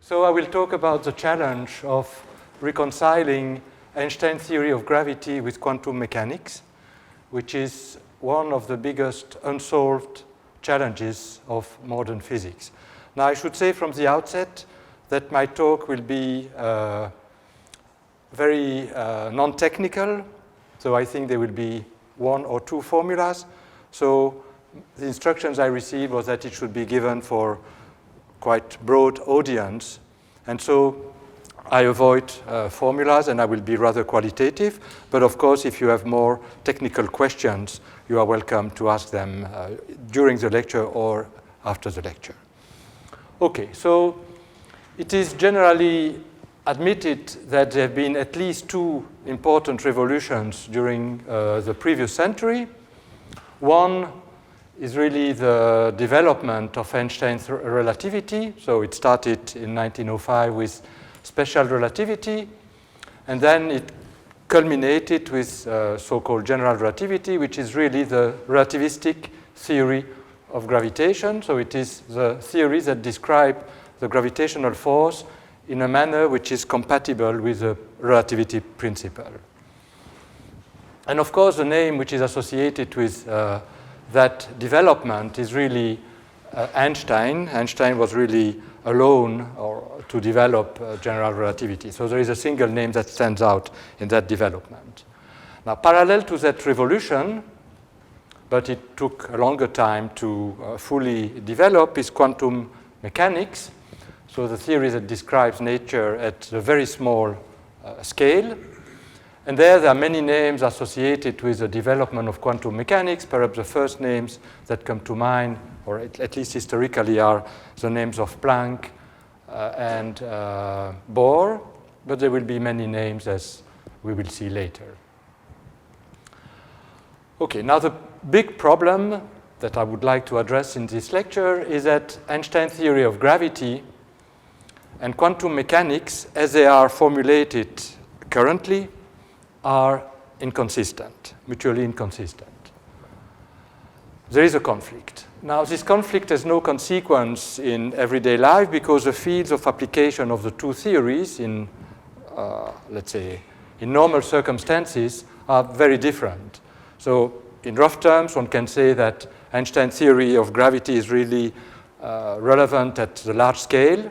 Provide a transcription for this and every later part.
So I will talk about the challenge of reconciling Einstein's theory of gravity with quantum mechanics, which is one of the biggest unsolved challenges of modern physics. Now, I should say from the outset that my talk will be very non-technical, so I think there will be one or two formulas. So the instructions I received was that it should be given for quite broad audience, and so I avoid formulas and I will be rather qualitative, but of course if you have more technical questions you are welcome to ask them during the lecture or after the lecture. Okay, so it is generally admitted that there have been at least two important revolutions during the previous century. One is really the development of Einstein's relativity. So it started in 1905 with special relativity, and then it culminated with so-called general relativity, which is really the relativistic theory of gravitation. So it is the theory that describes the gravitational force in a manner which is compatible with the relativity principle. And of course, the name which is associated with that development is really Einstein. Einstein was really alone to develop general relativity. So there is a single name that stands out in that development. Now, parallel to that revolution, but it took a longer time to fully develop, is quantum mechanics. So the theory that describes nature at a very small scale. And there are many names associated with the development of quantum mechanics. Perhaps the first names that come to mind, or at least historically, are the names of Planck and Bohr, but there will be many names as we will see later. Okay, now the big problem that I would like to address in this lecture is that Einstein's theory of gravity and quantum mechanics, as they are formulated currently, are inconsistent, mutually inconsistent. There is a conflict. Now, this conflict has no consequence in everyday life because the fields of application of the two theories in, let's say, in normal circumstances are very different. So in rough terms, one can say that Einstein's theory of gravity is really relevant at the large scale,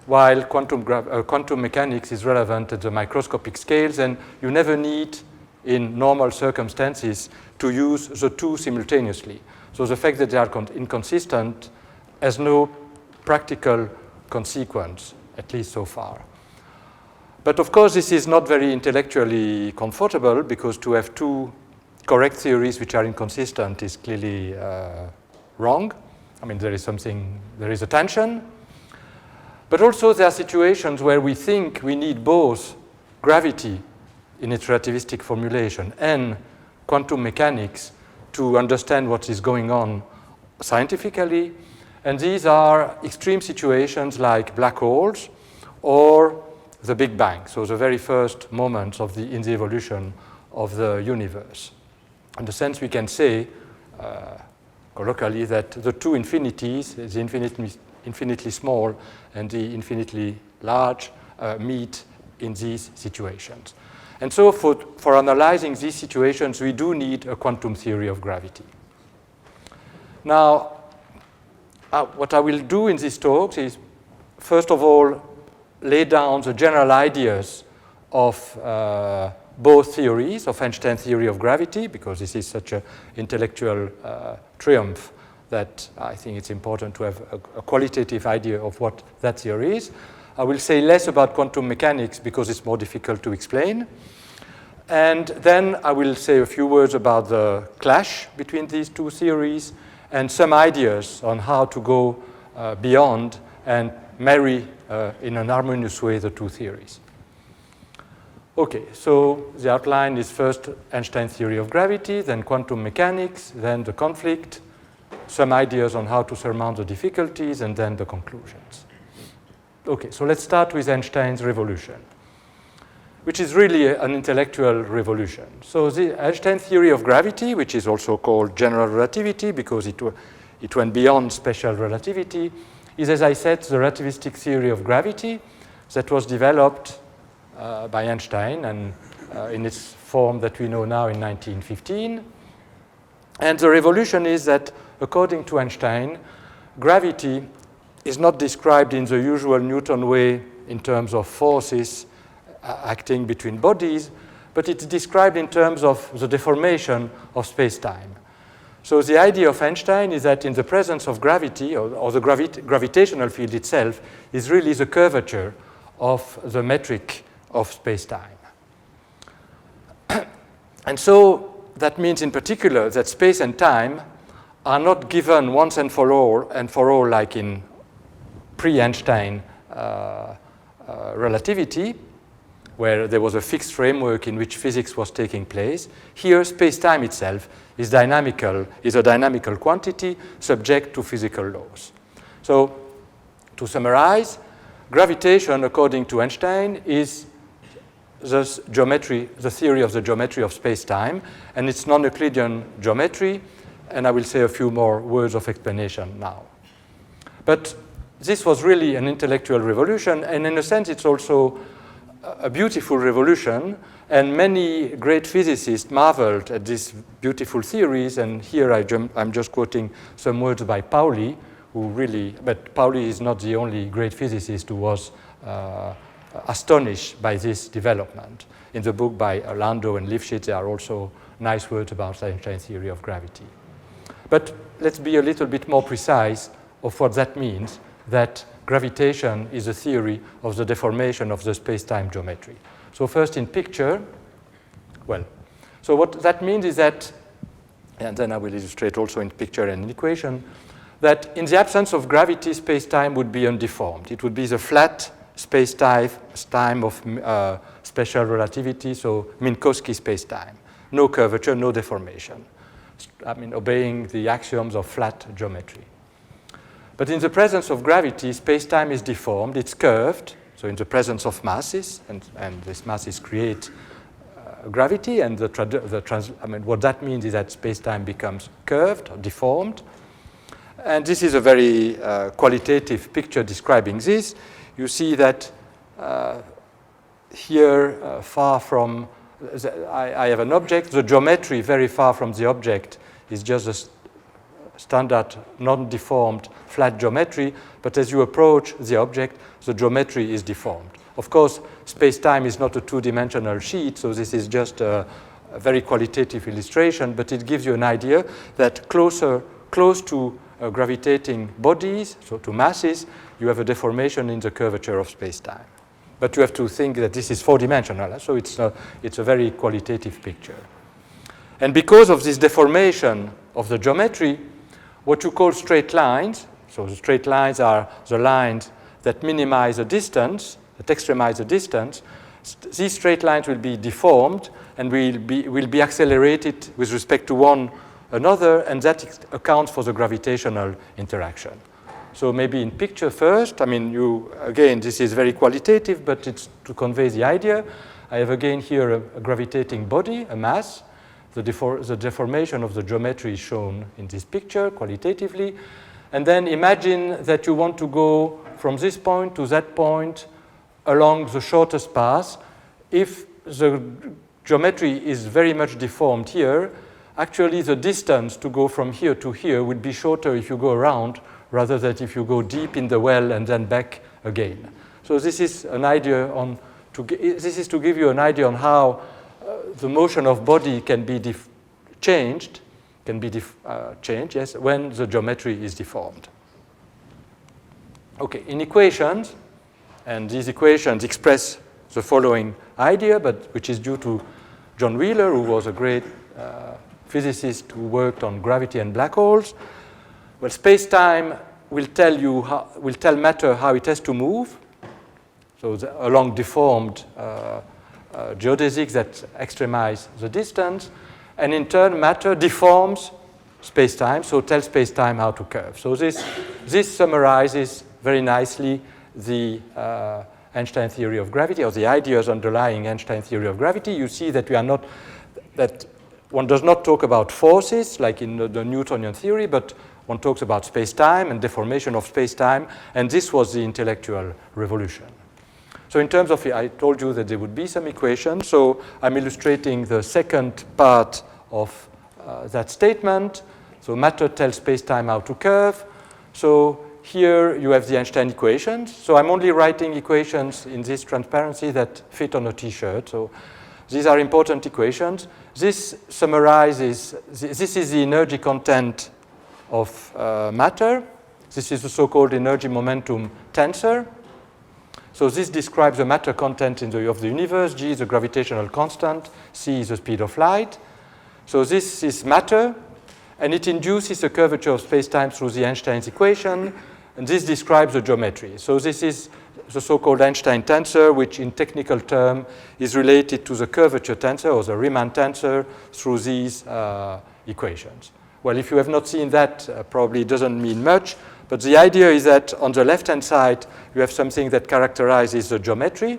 while quantum mechanics is relevant at the microscopic scales, and you never need, in normal circumstances, to use the two simultaneously. So the fact that they are inconsistent has no practical consequence, at least so far. But of course, this is not very intellectually comfortable, because to have two correct theories which are inconsistent is clearly wrong. I mean, there is a tension. But also there are situations where we think we need both gravity in its relativistic formulation and quantum mechanics to understand what is going on scientifically. And these are extreme situations like black holes or the Big Bang, so the very first moments in the evolution of the universe. In the sense we can say, colloquially, that the two infinities, the infinitely small and the infinitely large, meet in these situations. And so for analyzing these situations, we do need a quantum theory of gravity. Now, what I will do in these talks is, first of all, lay down the general ideas of both theories, of Einstein's theory of gravity, because this is such an intellectual triumph that I think it's important to have a qualitative idea of what that theory is. I will say less about quantum mechanics because it's more difficult to explain. And then I will say a few words about the clash between these two theories and some ideas on how to go beyond and marry in an harmonious way the two theories. Okay, so the outline is first Einstein's theory of gravity, then quantum mechanics, then the conflict, some ideas on how to surmount the difficulties, and then the conclusions. Okay, so let's start with Einstein's revolution, which is really an intellectual revolution. So the Einstein theory of gravity, which is also called general relativity because it went beyond special relativity, is, as I said, the relativistic theory of gravity that was developed by Einstein and in its form that we know now in 1915. And the revolution is that, according to Einstein, gravity is not described in the usual Newton way in terms of forces acting between bodies, but it's described in terms of the deformation of space-time. So the idea of Einstein is that in the presence of gravity, or the gravitational field itself, is really the curvature of the metric of space-time. And so that means in particular that space and time are not given once and for all like in pre-Einstein relativity, where there was a fixed framework in which physics was taking place. Here, space-time itself is a dynamical quantity subject to physical laws. So, to summarize, gravitation, according to Einstein, is the theory of the geometry of space-time, and it's non-Euclidean geometry, and I will say a few more words of explanation now. But this was really an intellectual revolution, and in a sense it's also a beautiful revolution, and many great physicists marveled at these beautiful theories, and here I'm just quoting some words by Pauli, but Pauli is not the only great physicist who was astonished by this development. In the book by Landau and Lifshitz, there are also nice words about Einstein's theory of gravity. But let's be a little bit more precise of what that means, that gravitation is a theory of the deformation of the space-time geometry. So first in picture, so what that means is that, and then I will illustrate also in picture and in equation, that in the absence of gravity, space-time would be undeformed. It would be the flat space-time of special relativity, so Minkowski space-time. No curvature, no deformation. I mean, obeying the axioms of flat geometry. But in the presence of gravity, space-time is deformed, it's curved, so in the presence of masses, and these masses create gravity, and what that means is that space-time becomes curved or deformed. And this is a very qualitative picture describing this. You see that here, far from, I have an object, the geometry very far from the object is just a standard non-deformed flat geometry, but as you approach the object, the geometry is deformed. Of course, space-time is not a two-dimensional sheet, so this is just a very qualitative illustration, but it gives you an idea that close to gravitating bodies, so to masses, you have a deformation in the curvature of space-time. But you have to think that this is four-dimensional, so it's a very qualitative picture. And because of this deformation of the geometry, what you call straight lines, so the straight lines are the lines that minimize the distance, that extremize the distance, these straight lines will be deformed and will be accelerated with respect to one another, and that accounts for the gravitational interaction. So maybe in picture first, again, this is very qualitative, but it's to convey the idea. I have again here a gravitating body, a mass. The deformation of the geometry is shown in this picture qualitatively. And then imagine that you want to go from this point to that point along the shortest path. If the geometry is very much deformed here, actually the distance to go from here to here would be shorter if you go around rather than if you go deep in the well and then back again. So this is an idea this is to give you an idea on how the motion of body can be changed, yes, when the geometry is deformed. Okay, in equations, and these equations express the following idea, but which is due to John Wheeler, who was a great physicist who worked on gravity and black holes. Well, space-time will tell matter how it has to move, so along deformed geodesics that extremize the distance, and in turn matter deforms space-time, so tells space-time how to curve. So this summarizes very nicely the Einstein theory of gravity, or the ideas underlying Einstein theory of gravity. You see that that one does not talk about forces like in the Newtonian theory, but one talks about space-time and deformation of space-time, and this was the intellectual revolution. So in terms of, I told you that there would be some equations, so I'm illustrating the second part of that statement. So matter tells space-time how to curve. So here you have the Einstein equations. So I'm only writing equations in this transparency that fit on a T-shirt. So these are important equations. This summarizes, this is the energy content of matter. This is the so-called energy momentum tensor. So this describes the matter content of the universe. G is the gravitational constant. C is the speed of light. So this is matter, and it induces a curvature of space-time through the Einstein's equation, and this describes the geometry. So this is the so-called Einstein tensor, which in technical term is related to the curvature tensor or the Riemann tensor through these equations. Well, if you have not seen that, probably it doesn't mean much, but the idea is that on the left-hand side, you have something that characterizes the geometry,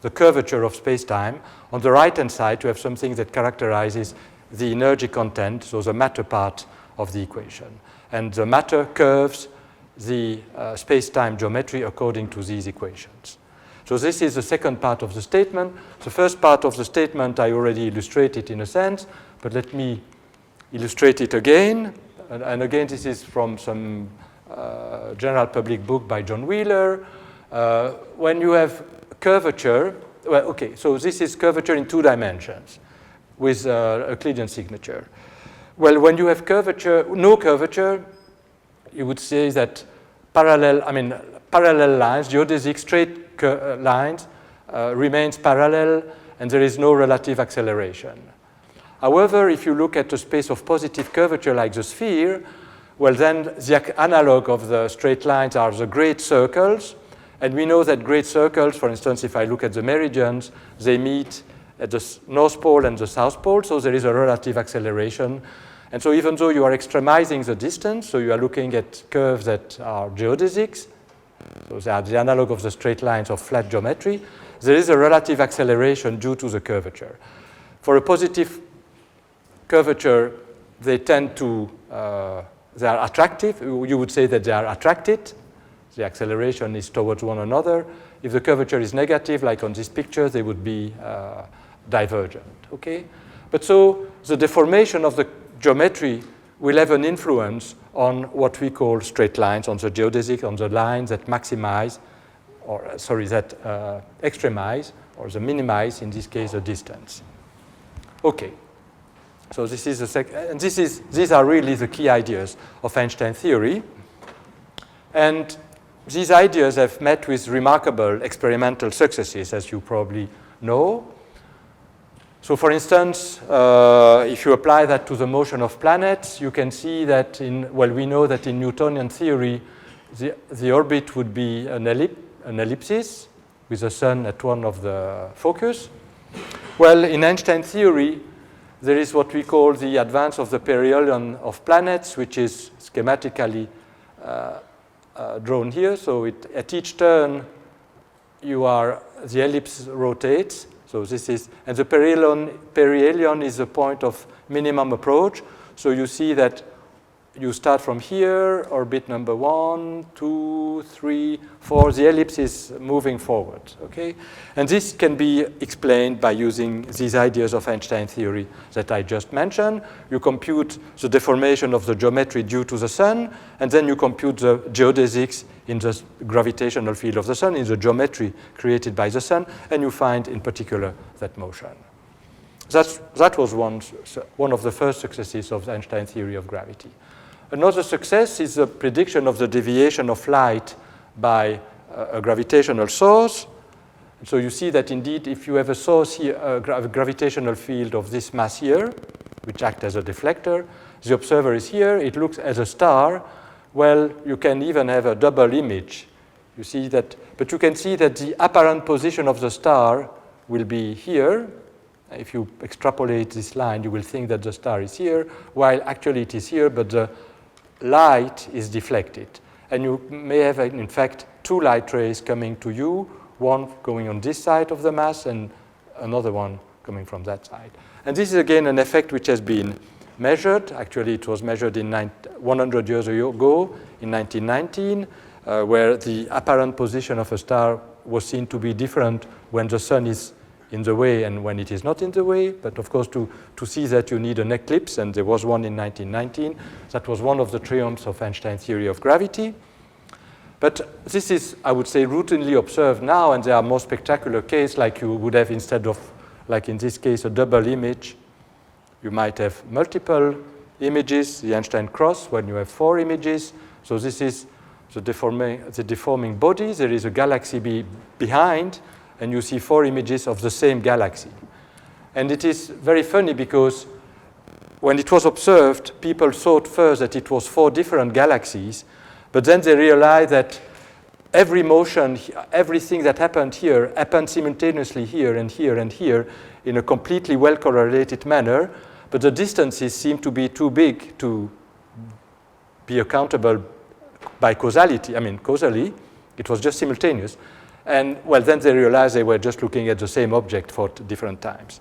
the curvature of space-time. On the right-hand side, you have something that characterizes the energy content, so the matter part of the equation. And the matter curves the space-time geometry according to these equations. So this is the second part of the statement. The first part of the statement I already illustrated in a sense, but let me illustrate it again. And again, this is from some general public book by John Wheeler. When you have curvature, well, okay, so this is curvature in 2 dimensions with Euclidean signature. Well, when you have curvature, no curvature, you would say that parallel lines, geodesic straight lines remains parallel, and there is no relative acceleration. However, if you look at a space of positive curvature like the sphere, well, then the analog of the straight lines are the great circles, and we know that great circles, for instance, if I look at the meridians, they meet at the North Pole and the South Pole, so there is a relative acceleration. And so even though you are extremizing the distance, so you are looking at curves that are geodesics, so they are the analog of the straight lines of flat geometry, there is a relative acceleration due to the curvature. For a positive curvature, they tend to, they are attractive. You would say that they are attracted. The acceleration is towards one another. If the curvature is negative, like on this picture, they would be divergent, okay? But so the deformation of the geometry will have an influence on what we call straight lines, on the geodesic, on the lines that maximize, or sorry, that extremize, or the minimize, in this case, the distance. Okay. So this is and these are really the key ideas of Einstein theory. And these ideas have met with remarkable experimental successes, as you probably know. So for instance, if you apply that to the motion of planets, you can see that we know that in Newtonian theory, the orbit would be an ellipsis with the sun at one of the focus. Well, in Einstein theory, there is what we call the advance of the perihelion of planets, which is schematically drawn here. So at each turn, the ellipse rotates. So this is, and the perihelion is the point of minimum approach. So you see that you start from here, orbit number 1, 2, 3, 4. The ellipse is moving forward, okay? And this can be explained by using these ideas of Einstein theory that I just mentioned. You compute the deformation of the geometry due to the sun, and then you compute the geodesics in the gravitational field of the sun, in the geometry created by the sun, and you find, in particular, that motion. That was one of the first successes of the Einstein theory of gravity. Another success is the prediction of the deviation of light by a gravitational source. And so you see that indeed, if you have a source here, a gravitational field of this mass here, which acts as a deflector, the observer is here, it looks as a star. Well, you can even have a double image. You see that, but you can see that the apparent position of the star will be here. If you extrapolate this line, you will think that the star is here, while actually it is here, but the light is deflected. And you may have, in fact, 2 light rays coming to you, one going on this side of the mass and another one coming from that side. And this is, again, an effect which has been measured. Actually, it was measured in 100 years ago, in 1919, where the apparent position of a star was seen to be different when the sun is in the way and when it is not in the way. But of course, to see that, you need an eclipse, and there was one in 1919. That was one of the triumphs of Einstein's theory of gravity. But this is, I would say, routinely observed now, and there are more spectacular cases, like you would have, instead of, like in this case, a double image, you might have multiple images, the Einstein cross, when you have 4 images. So this is the deforming body. There is a galaxy behind, and you see 4 images of the same galaxy. And it is very funny because when it was observed, people thought first that it was 4 different galaxies, but then they realized that every motion, everything that happened here, happened simultaneously here and here and here in a completely well-correlated manner, but the distances seem to be too big to be accountable by causality. I mean, causally, it was just simultaneous. And, well, then they realized they were just looking at the same object for different times.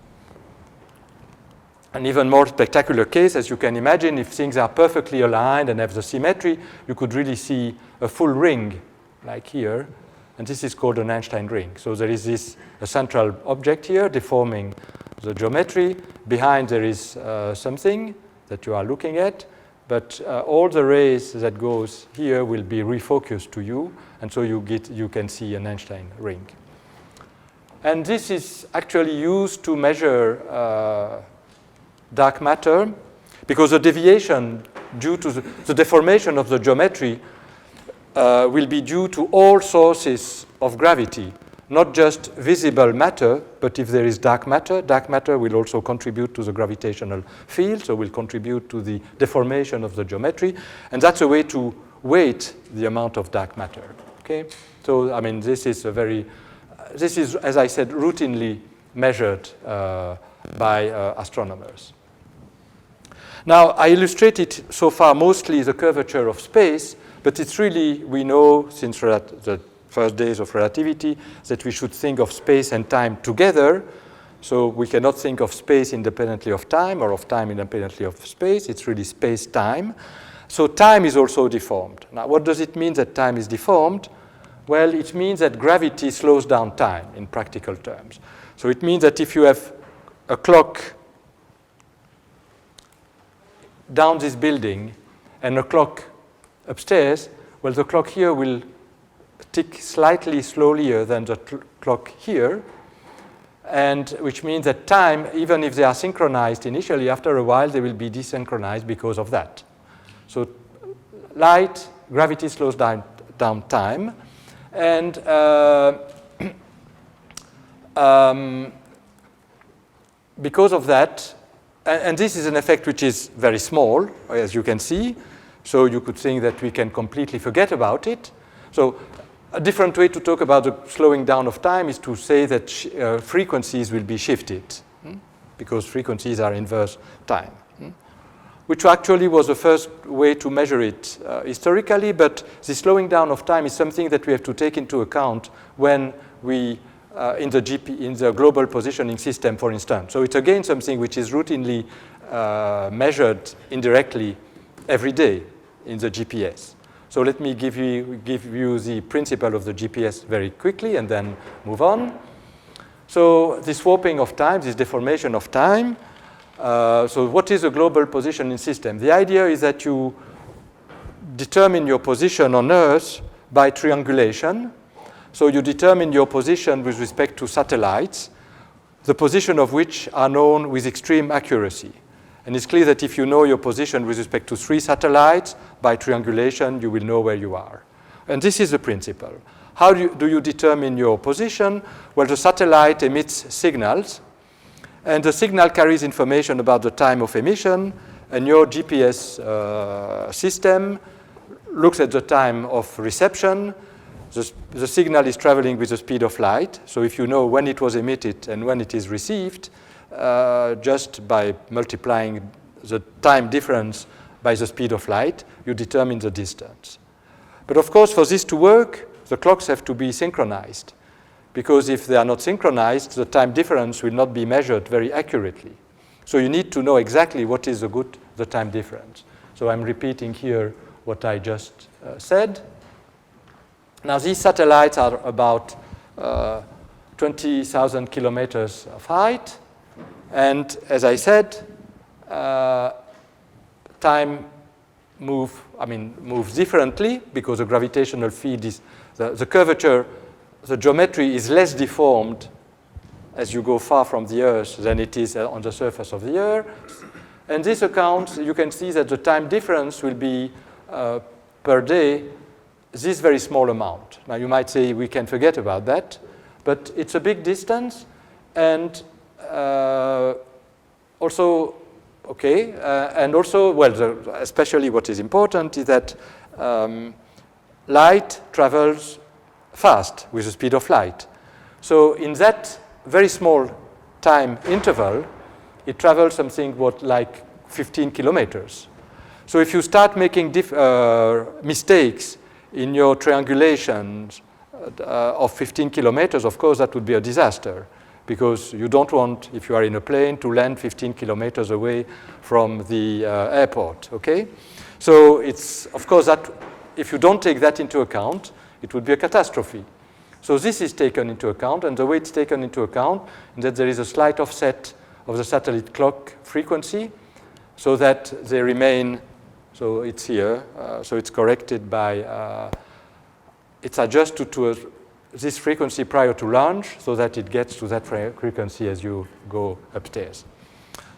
An even more spectacular case, as you can imagine, if things are perfectly aligned and have the symmetry, you could really see a full ring, like here, and this is called an Einstein ring. So there is a central object here deforming the geometry. Behind there is something that you are looking at, but all the rays that goes here will be refocused to you, and so you can see an Einstein ring. And this is actually used to measure dark matter, because the deviation due to the deformation of the geometry will be due to all sources of gravity, not just visible matter, but if there is dark matter will also contribute to the gravitational field, so will contribute to the deformation of the geometry, and that's a way to weight the amount of dark matter. Okay, so I mean, this is, as I said, routinely measured by astronomers. Now, I illustrated so far mostly the curvature of space, but it's really, we know since the first days of relativity that we should think of space and time together. So we cannot think of space independently of time or of time independently of space. It's really space-time. So time is also deformed. Now, what does it mean that time is deformed? Well, it means that gravity slows down time in practical terms. So it means that if you have a clock down this building and a clock upstairs, well, the clock here will tick slightly slower than the clock here, and which means that time, even if they are synchronized initially, after a while they will be desynchronized because of that. So light, gravity slows down time, and because of that, and this is an effect which is very small, as you can see, so you could think that we can completely forget about it. So a different way to talk about the slowing down of time is to say that frequencies will be shifted, because frequencies are inverse time, which actually was the first way to measure it historically, but the slowing down of time is something that we have to take into account when we in the global positioning system, for instance. So it's again something which is routinely measured indirectly every day in the GPS. So let me give you the principle of the GPS very quickly and then move on. So this warping of time, this deformation of time. So what is a global positioning system? The idea is that you determine your position on Earth by triangulation. So you determine your position with respect to satellites, the position of which are known with extreme accuracy. And it's clear that if you know your position with respect to 3 satellites, by triangulation, you will know where you are. And this is the principle. How do you determine your position? Well, the satellite emits signals, and the signal carries information about the time of emission, and your GPS system looks at the time of reception. The signal is traveling with the speed of light, so if you know when it was emitted and when it is received, just by multiplying the time difference by the speed of light, you determine the distance. But of course, for this to work, the clocks have to be synchronized, because if they are not synchronized, the time difference will not be measured very accurately. So you need to know exactly what is the good the time difference. So I'm repeating here what I just said. Now these satellites are about 20,000 kilometers of height. And as I said, time moves differently because the gravitational field is, the curvature, the geometry is less deformed as you go far from the Earth than it is on the surface of the Earth. And this accounts, you can see that the time difference will be per day this very small amount. Now you might say we can forget about that, but it's a big distance, and also, okay, and also, well, especially what is important is that light travels fast with the speed of light. So in that very small time interval, it travels something like 15 kilometers. So if you start making mistakes in your triangulations of 15 kilometers, of course, that would be a disaster, because you don't want, if you are in a plane, to land 15 kilometers away from the airport, okay? So it's, of course, that if you don't take that into account, it would be a catastrophe. So this is taken into account, and the way it's taken into account is that there is a slight offset of the satellite clock frequency so that they remain, so it's here, so it's corrected by, it's adjusted to this frequency prior to launch so that it gets to that frequency as you go upstairs.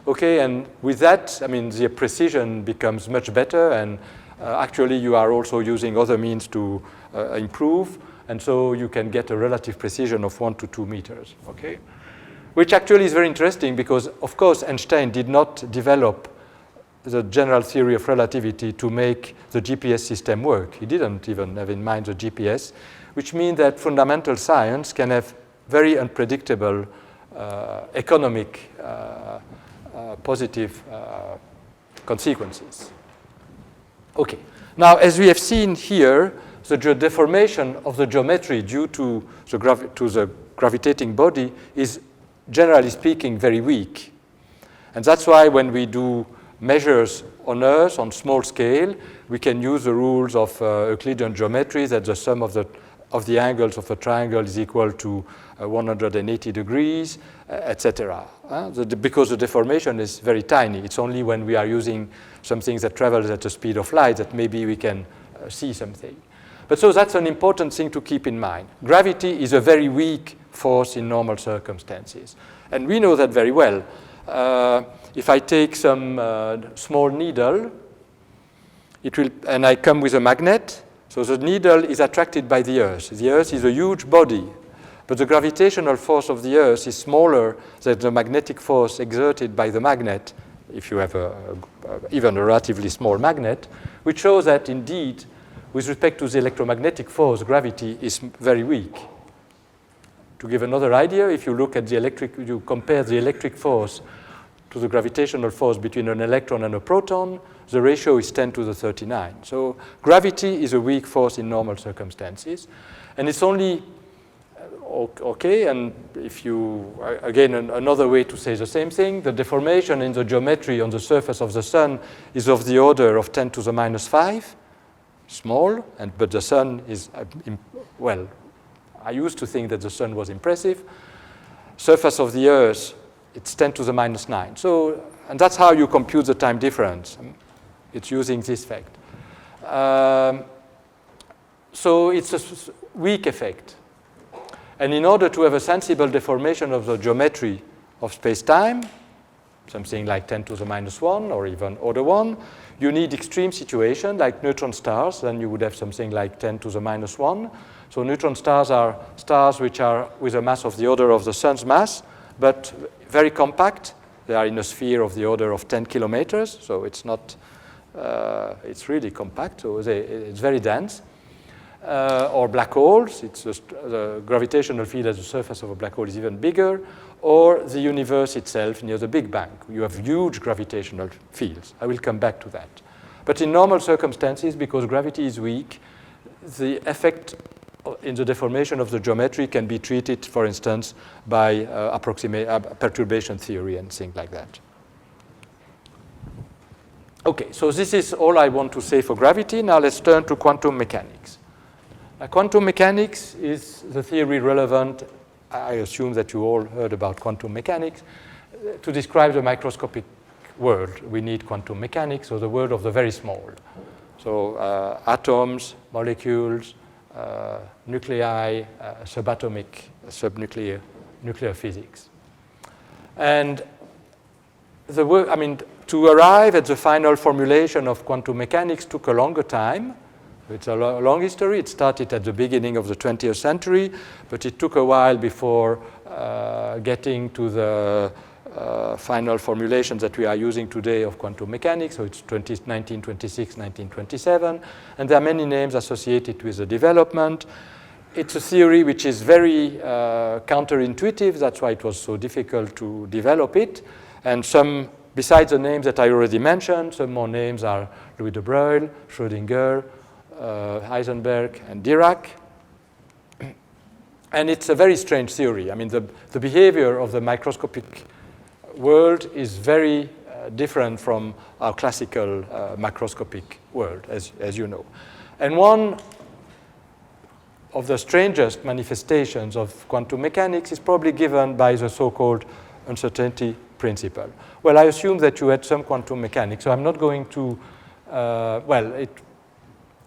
Okay, and with that, I mean, the precision becomes much better, and actually you are also using other means to improve, and so you can get a relative precision of 1 to 2 meters, okay? Which actually is very interesting because, of course, Einstein did not develop the general theory of relativity to make the GPS system work. He didn't even have in mind the GPS, which means that fundamental science can have very unpredictable economic positive consequences. Okay, now as we have seen here, the deformation of the geometry due to the gravitating body is, generally speaking, very weak. And that's why when we do measures on Earth on small scale, we can use the rules of Euclidean geometry that the sum of the angles of a triangle is equal to 180 degrees, etc. Because the deformation is very tiny. It's only when we are using something that travels at the speed of light that maybe we can see something. But so that's an important thing to keep in mind. Gravity is a very weak force in normal circumstances. And we know that very well. If I take some small needle, and I come with a magnet, so the needle is attracted by the Earth. The Earth is a huge body, but the gravitational force of the Earth is smaller than the magnetic force exerted by the magnet, if you have even a relatively small magnet, which shows that indeed, with respect to the electromagnetic force, gravity is very weak. To give another idea, if you look at you compare the electric force to the gravitational force between an electron and a proton, the ratio is 10 to the 39. So gravity is a weak force in normal circumstances. And it's only, okay, and if you, again, another way to say the same thing, the deformation in the geometry on the surface of the sun is of the order of 10 to the minus 5, small, but the sun is, well, I used to think that the sun was impressive. Surface of the Earth, it's 10 to the minus 9. So, and that's how you compute the time difference. It's using this fact. So it's a weak effect. And in order to have a sensible deformation of the geometry of space-time, something like 10 to the minus 1 or even order 1, you need extreme situation like neutron stars. Then you would have something like 10 to the minus 1. So neutron stars are stars which are with a mass of the order of the sun's mass, but very compact. They are in a sphere of the order of 10 kilometers, so it's not, it's really compact, so it's very dense. Or black holes, the gravitational field at the surface of a black hole is even bigger, or the universe itself near the Big Bang. You have huge gravitational fields. I will come back to that. But in normal circumstances, because gravity is weak, the effect in the deformation of the geometry can be treated, for instance, by perturbation theory and things like that. Okay, so this is all I want to say for gravity. Now let's turn to quantum mechanics. Quantum mechanics is the theory relevant, I assume that you all heard about quantum mechanics. To describe the microscopic world, we need quantum mechanics, or the world of the very small. So atoms, molecules, nuclei, subatomic, subnuclear, nuclear physics. And the work, I mean, to arrive at the final formulation of quantum mechanics took a longer time. It's a long history. It started at the beginning of the 20th century, but it took a while before getting to the final formulations that we are using today of quantum mechanics. So it's 1926, 1927, and there are many names associated with the development. It's a theory which is very counterintuitive. That's why it was so difficult to develop it. And some, besides the names that I already mentioned, some more names are Louis de Broglie, Schrödinger, Heisenberg, and Dirac. And it's a very strange theory. I mean, the behavior of the microscopic world is very different from our classical macroscopic world, as you know. And one of the strangest manifestations of quantum mechanics is probably given by the so-called uncertainty principle. Well, I assume that you had some quantum mechanics, so I'm not going to,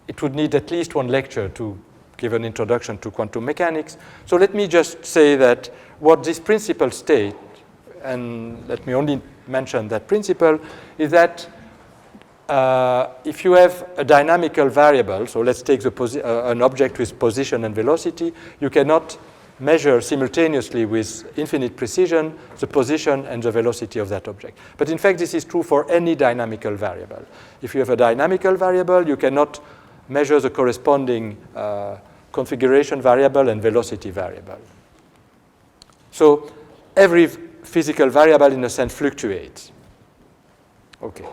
it would need at least one lecture to give an introduction to quantum mechanics. So let me just say that what this principle states, and let me only mention that principle, is that if you have a dynamical variable, so let's take an object with position and velocity, you cannot measure simultaneously with infinite precision the position and the velocity of that object. But in fact, this is true for any dynamical variable. If you have a dynamical variable, you cannot measure the corresponding configuration variable and velocity variable. So every physical variable, in a sense, fluctuates. Okay.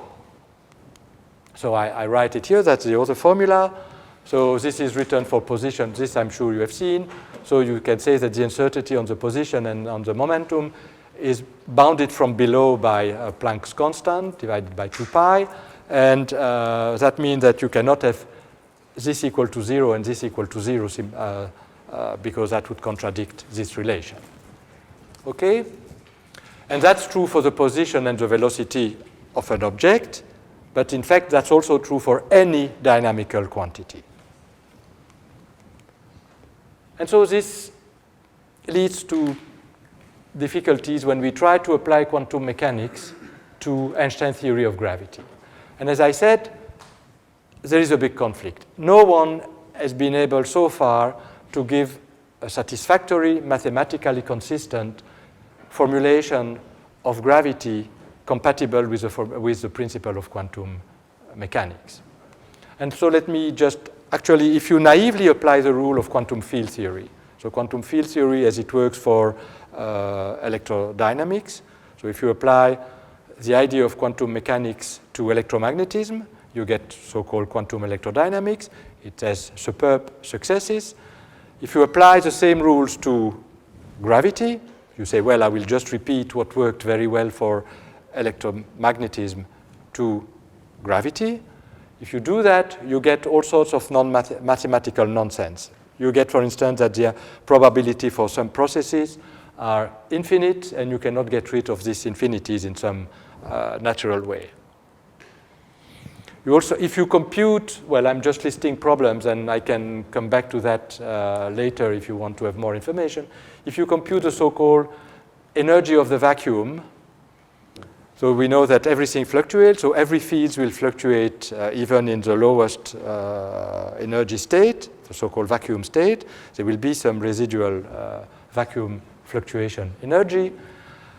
So I write it here. That's the other formula. So this is written for position. This I'm sure you have seen. So you can say that the uncertainty on the position and on the momentum is bounded from below by Planck's constant divided by 2 pi. And that means that you cannot have this equal to 0 and this equal to 0 because that would contradict this relation. Okay? And that's true for the position and the velocity of an object. But in fact, that's also true for any dynamical quantity. And so this leads to difficulties when we try to apply quantum mechanics to Einstein's theory of gravity. And as I said, there is a big conflict. No one has been able so far to give a satisfactory, mathematically consistent formulation of gravity compatible with the principle of quantum mechanics. And so let me just, actually, if you naively apply the rule of quantum field theory, so quantum field theory as it works for electrodynamics, so if you apply the idea of quantum mechanics to electromagnetism, you get so-called quantum electrodynamics. It has superb successes. If you apply the same rules to gravity, you say, well, I will just repeat what worked very well for electromagnetism to gravity. If you do that, you get all sorts of mathematical nonsense. You get, for instance, that the probability for some processes are infinite, and you cannot get rid of these infinities in some natural way. You also, if you compute, well, I'm just listing problems, and I can come back to that later if you want to have more information. If you compute the so-called energy of the vacuum, so we know that everything fluctuates, so every field will fluctuate even in the lowest energy state, the so-called vacuum state. There will be some residual vacuum fluctuation energy.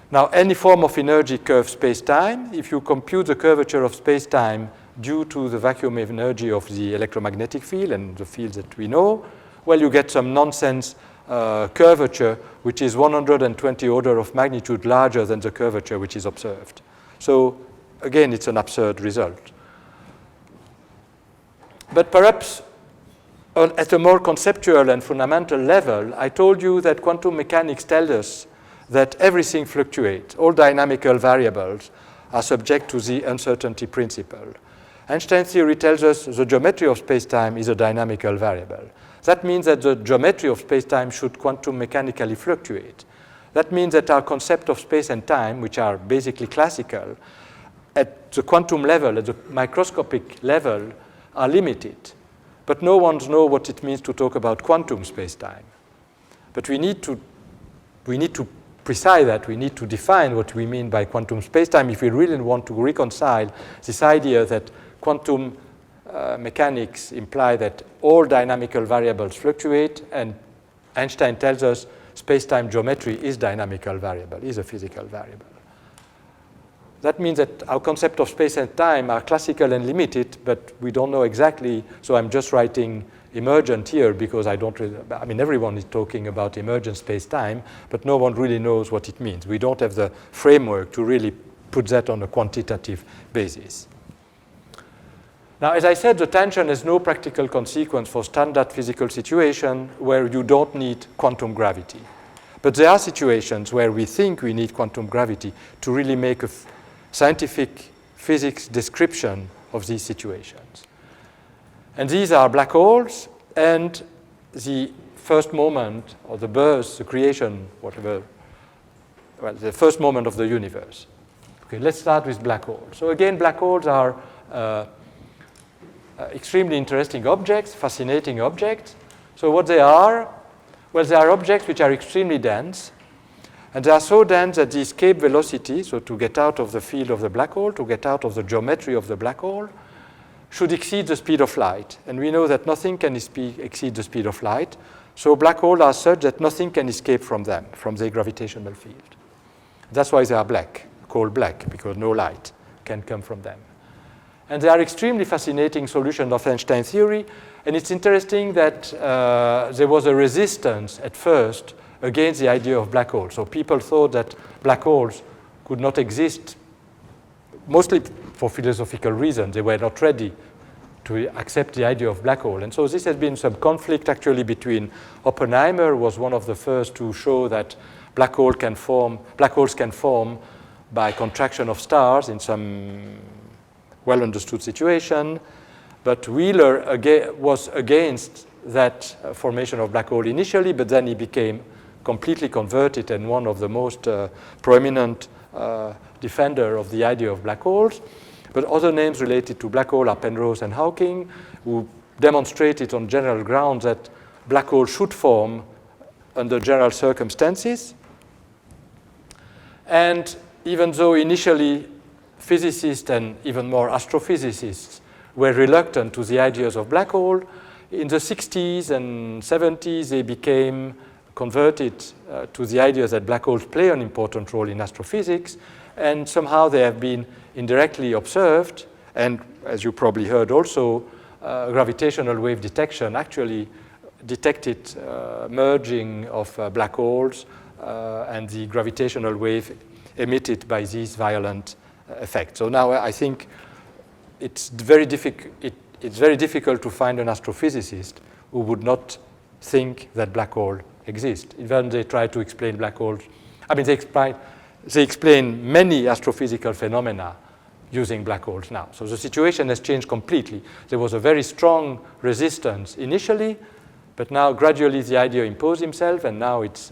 Now, any form of energy curve space-time, if you compute the curvature of space-time due to the vacuum energy of the electromagnetic field and the fields that we know, well, you get some nonsense curvature which is 120 order of magnitude larger than the curvature which is observed. So again, it's an absurd result. But perhaps at a more conceptual and fundamental level, I told you that quantum mechanics tells us that everything fluctuates. All dynamical variables are subject to the uncertainty principle. Einstein's theory tells us the geometry of space-time is a dynamical variable. That means that the geometry of space-time should quantum mechanically fluctuate. That means that our concept of space and time, which are basically classical, at the quantum level, at the microscopic level, are limited. But no one knows what it means to talk about quantum space-time. But we need to precise that. We need to define what we mean by quantum space-time if we really want to reconcile this idea that quantum mechanics imply that all dynamical variables fluctuate, and Einstein tells us space-time geometry is dynamical variable, is a physical variable. That means that our concept of space and time are classical and limited, but we don't know exactly, so I'm just writing emergent here because everyone is talking about emergent space-time, but no one really knows what it means. We don't have the framework to really put that on a quantitative basis. Now, as I said, the tension has no practical consequence for standard physical situations where you don't need quantum gravity. But there are situations where we think we need quantum gravity to really make a scientific physics description of these situations. And these are black holes and the first moment, or the birth, the creation, whatever, well, the first moment of the universe. Okay, let's start with black holes. So again, black holes are extremely interesting objects, fascinating objects. So what they are? Well, they are objects which are extremely dense. And they are so dense that the escape velocity, so to get out of the field of the black hole, to get out of the geometry of the black hole, should exceed the speed of light. And we know that nothing can exceed the speed of light. So black holes are such that nothing can escape from them, from their gravitational field. That's why they are black, called black, because no light can come from them. And they are extremely fascinating solutions of Einstein theory. And it's interesting that there was a resistance at first against the idea of black holes. So people thought that black holes could not exist, mostly for philosophical reasons. They were not ready to accept the idea of black hole. And so this has been some conflict actually between Oppenheimer, was one of the first to show that black holes can form by contraction of stars in some well-understood situation, but Wheeler was against that formation of black hole initially, but then he became completely converted and one of the most prominent defender of the idea of black holes. But other names related to black hole are Penrose and Hawking, who demonstrated on general grounds that black holes should form under general circumstances. And even though initially physicists and even more astrophysicists were reluctant to the ideas of black hole, in the 60s and 70s they became converted to the idea that black holes play an important role in astrophysics, and somehow they have been indirectly observed, and as you probably heard also, gravitational wave detection actually detected merging of black holes and the gravitational wave emitted by these violent effects. So now I think it's very difficult to find an astrophysicist who would not think that black holes exist. Even they try to explain black holes, they explain many astrophysical phenomena using black holes now. So the situation has changed completely. There was a very strong resistance initially, but now gradually the idea imposed himself, and now it's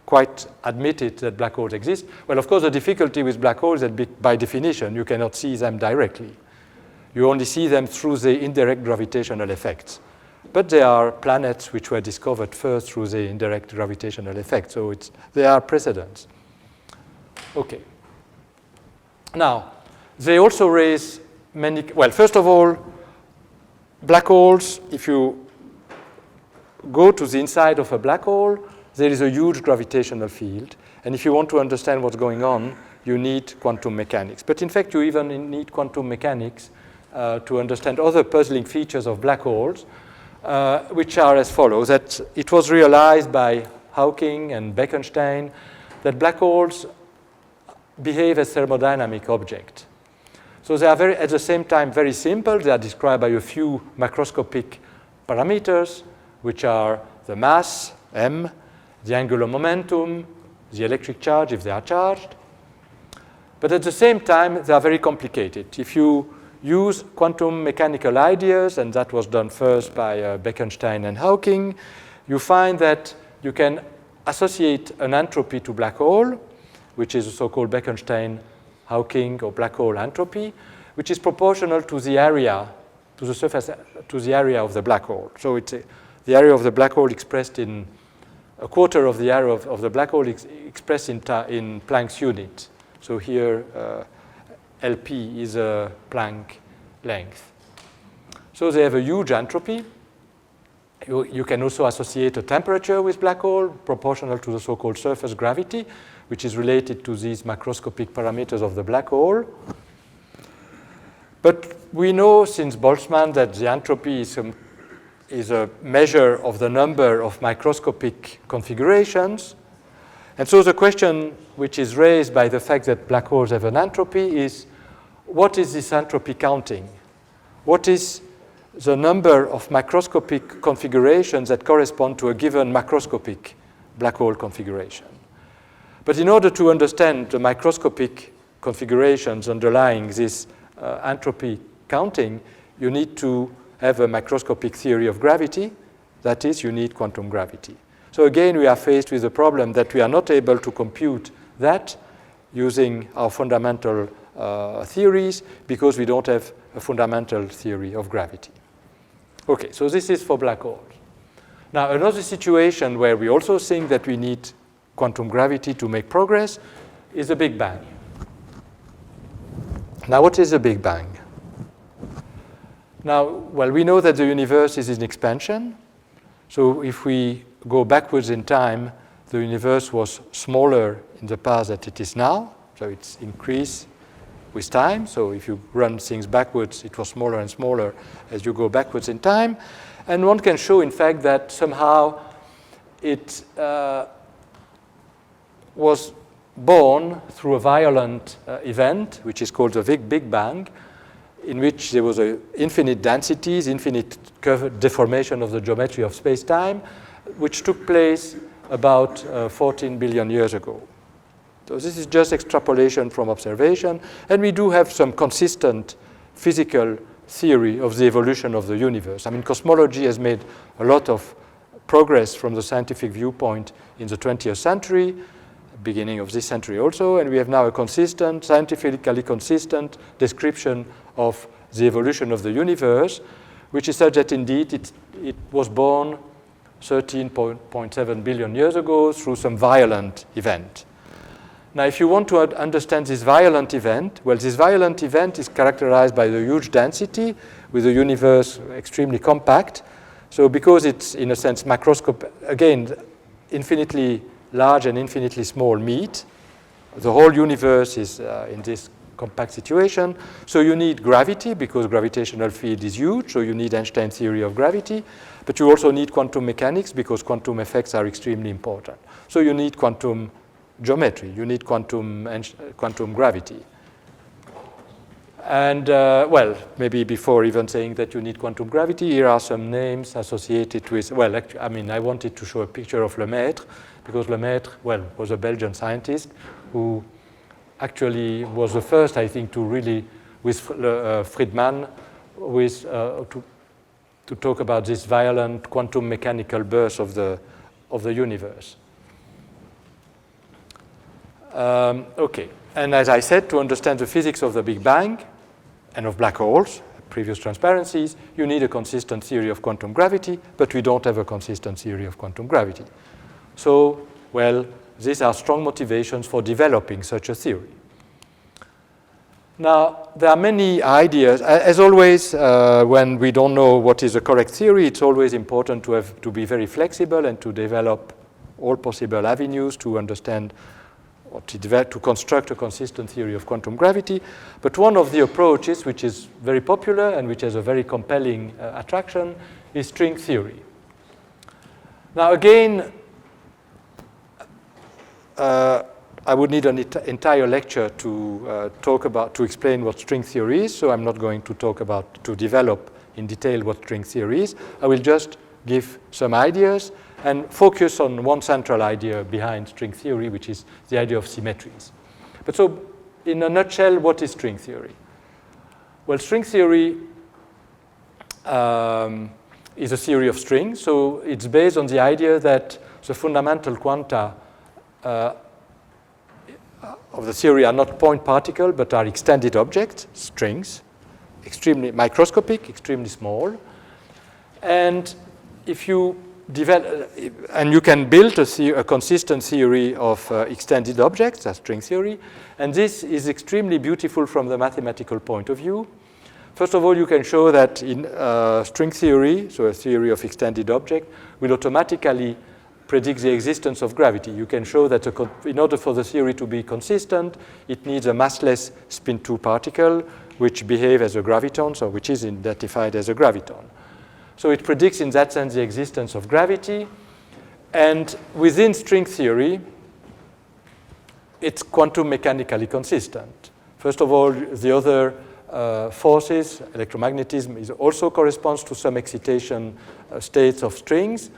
quite admitted that black holes exist. Well, of course, the difficulty with black holes is that by definition, you cannot see them directly. You only see them through the indirect gravitational effects. But there are planets which were discovered first through the indirect gravitational effect, so there are precedents. Okay. Now, they also raise many, well, first of all, black holes, if you go to the inside of a black hole, there is a huge gravitational field. And if you want to understand what's going on, you need quantum mechanics. But in fact, you even need quantum mechanics to understand other puzzling features of black holes, which are as follows. That it was realized by Hawking and Bekenstein that black holes behave as thermodynamic objects. So they are at the same time very simple. They are described by a few macroscopic parameters, which are the mass, m, the angular momentum, the electric charge if they are charged. But at the same time, they are very complicated. If you use quantum mechanical ideas, and that was done first by Bekenstein and Hawking, you find that you can associate an entropy to black hole, which is a so-called Bekenstein-Hawking or black hole entropy, which is proportional to the area, to the surface, to the area of the black hole. So it's the area of the black hole expressed in a quarter of the area of the black hole expressed in Planck's unit. So here, LP is a Planck length. So they have a huge entropy. You can also associate a temperature with black hole proportional to the so-called surface gravity, which is related to these macroscopic parameters of the black hole. But we know since Boltzmann that the entropy is a measure of the number of microscopic configurations. And so the question which is raised by the fact that black holes have an entropy is, what is this entropy counting? What is the number of microscopic configurations that correspond to a given macroscopic black hole configuration? But in order to understand the microscopic configurations underlying this entropy counting, you need to have a macroscopic theory of gravity. That is, you need quantum gravity. So again, we are faced with the problem that we are not able to compute that using our fundamental theories because we don't have a fundamental theory of gravity. Okay, so this is for black holes. Now, another situation where we also think that we need quantum gravity to make progress is the Big Bang. Now, what is the Big Bang? Now, well, we know that the universe is in expansion. So if we go backwards in time, the universe was smaller in the past than it is now. So it's increased with time. So if you run things backwards, it was smaller and smaller as you go backwards in time. And one can show, in fact, that somehow it was born through a violent event, which is called the Big Bang, in which there was infinite densities, infinite deformation of the geometry of space-time, which took place about 14 billion years ago. So this is just extrapolation from observation, and we do have some consistent physical theory of the evolution of the universe. I mean, cosmology has made a lot of progress from the scientific viewpoint in the 20th century, beginning of this century also, and we have now a consistent, scientifically consistent description of the evolution of the universe, which is such that indeed it was born 13.7 billion years ago through some violent event. Now, if you want to understand this violent event, well, this violent event is characterized by the huge density with the universe extremely compact. So because it's, in a sense, macroscopic, again, infinitely large and infinitely small meet, the whole universe is in this compact situation. So you need gravity because gravitational field is huge, so you need Einstein theory of gravity. But you also need quantum mechanics because quantum effects are extremely important. So you need quantum geometry, you need quantum gravity. And, well, maybe before even saying that you need quantum gravity, here are some names associated with, well, actually, I mean, I wanted to show a picture of Lemaitre, because Lemaitre, well, was a Belgian scientist who actually was the first, I think, to really, with Friedman, to talk about this violent quantum mechanical burst of the universe. Okay, and as I said, to understand the physics of the Big Bang and of black holes, previous transparencies, you need a consistent theory of quantum gravity, but we don't have a consistent theory of quantum gravity. So, well, these are strong motivations for developing such a theory. Now, there are many ideas. As always, when we don't know what is the correct theory, it's always important to be very flexible and to develop all possible avenues to understand or to construct a consistent theory of quantum gravity. But one of the approaches, which is very popular and which has a very compelling attraction, is string theory. Now, again, I would need an entire lecture to explain what string theory is, so I'm not going to develop in detail what string theory is. I will just give some ideas and focus on one central idea behind string theory, which is the idea of symmetries. But so in a nutshell, what is string theory? Well, string theory is a theory of strings. So it's based on the idea that the fundamental quanta of the theory are not point particle, but are extended objects, strings, extremely microscopic, extremely small. And if you develop, and you can build a consistent theory of extended objects, that's string theory, and this is extremely beautiful from the mathematical point of view. First of all, you can show that in string theory, so a theory of extended object, will automatically predict the existence of gravity. You can show that in order for the theory to be consistent, it needs a massless spin 2 particle, which behave as a graviton, so which is identified as a graviton. So it predicts in that sense the existence of gravity. And within string theory, it's quantum mechanically consistent. First of all, the other forces, electromagnetism, also corresponds to some excitation states of strings.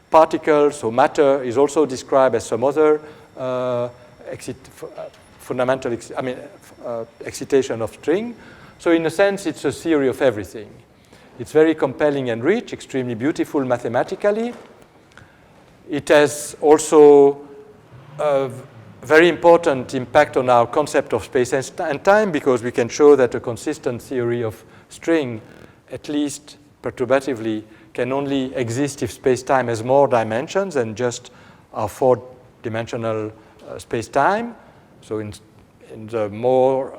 Particles, so matter, is also described as some other fundamental excitation of string. So in a sense, it's a theory of everything. It's very compelling and rich, extremely beautiful mathematically. It has also a very important impact on our concept of space and time, because we can show that a consistent theory of string, at least perturbatively, can only exist if space-time has more dimensions than just our four-dimensional space-time. So in the more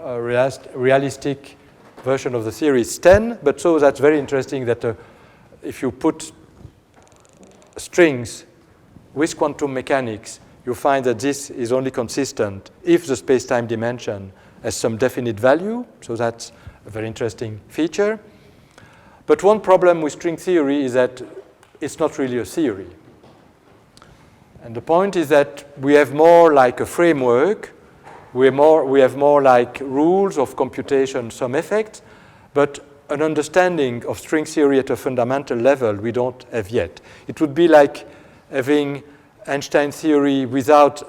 realistic version of the theory, it's 10. But so that's very interesting that if you put strings with quantum mechanics, you find that this is only consistent if the space-time dimension has some definite value. So that's a very interesting feature. But one problem with string theory is that it's not really a theory. And the point is that we have more like a framework. We have more like rules of computation, some effects, but an understanding of string theory at a fundamental level we don't have yet. It would be like having Einstein theory without,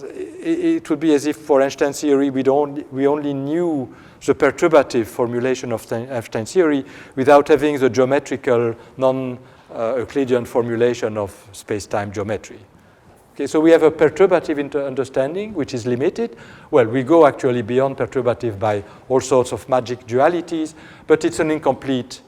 it would be as if for Einstein theory we only knew the perturbative formulation of Einstein theory without having the geometrical non-Euclidean formulation of space-time geometry. Okay, so we have a perturbative understanding, which is limited. Well, we go actually beyond perturbative by all sorts of magic dualities, but it's an incomplete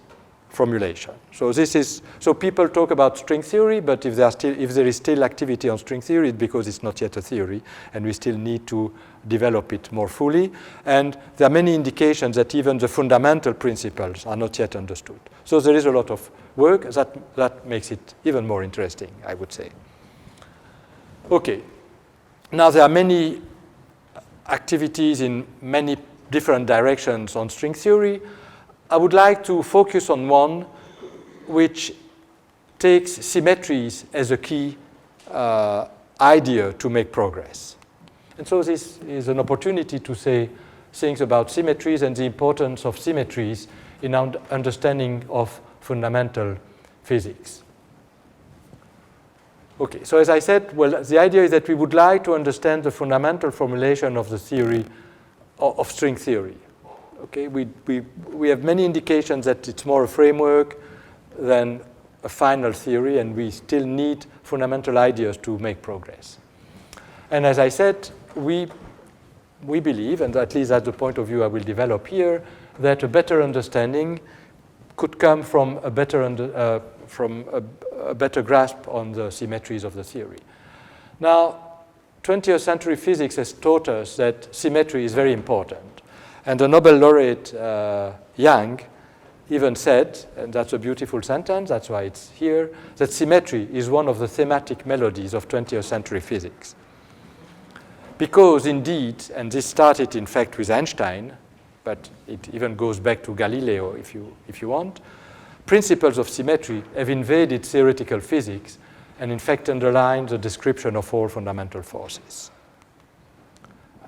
formulation. So people talk about string theory, but if there is still activity on string theory, it's because it's not yet a theory, and we still need to develop it more fully. And there are many indications that even the fundamental principles are not yet understood. So there is a lot of work that makes it even more interesting, I would say. Okay. Now there are many activities in many different directions on string theory. I would like to focus on one which takes symmetries as a key idea to make progress. And so this is an opportunity to say things about symmetries and the importance of symmetries in our understanding of fundamental physics. Okay, so as I said, well, the idea is that we would like to understand the fundamental formulation of the theory of string theory. Okay, we have many indications that it's more a framework than a final theory, and we still need fundamental ideas to make progress. And as I said, we believe, and at least that's the point of view I will develop here, that a better understanding could come from a better better grasp on the symmetries of the theory. Now, 20th century physics has taught us that symmetry is very important. And the Nobel laureate Yang even said, and that's a beautiful sentence, that's why it's here, that symmetry is one of the thematic melodies of 20th century physics. Because indeed, and this started in fact with Einstein, but it even goes back to Galileo if you want, principles of symmetry have invaded theoretical physics and in fact underline the description of all fundamental forces.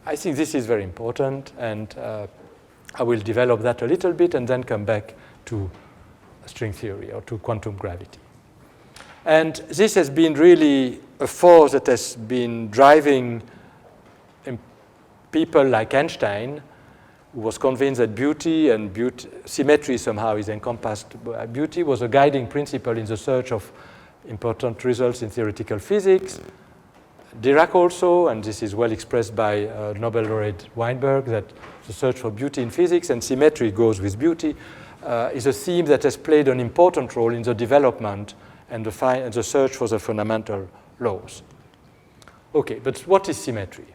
I think this is very important, and I will develop that a little bit and then come back to string theory or to quantum gravity. And this has been really a force that has been driving people like Einstein, who was convinced that beauty and symmetry somehow is encompassed by beauty, was a guiding principle in the search of important results in theoretical physics. Dirac also, and this is well expressed by Nobel laureate Weinberg, that the search for beauty in physics, and symmetry goes with beauty, is a theme that has played an important role in the development and the search for the fundamental laws. Okay, but what is symmetry?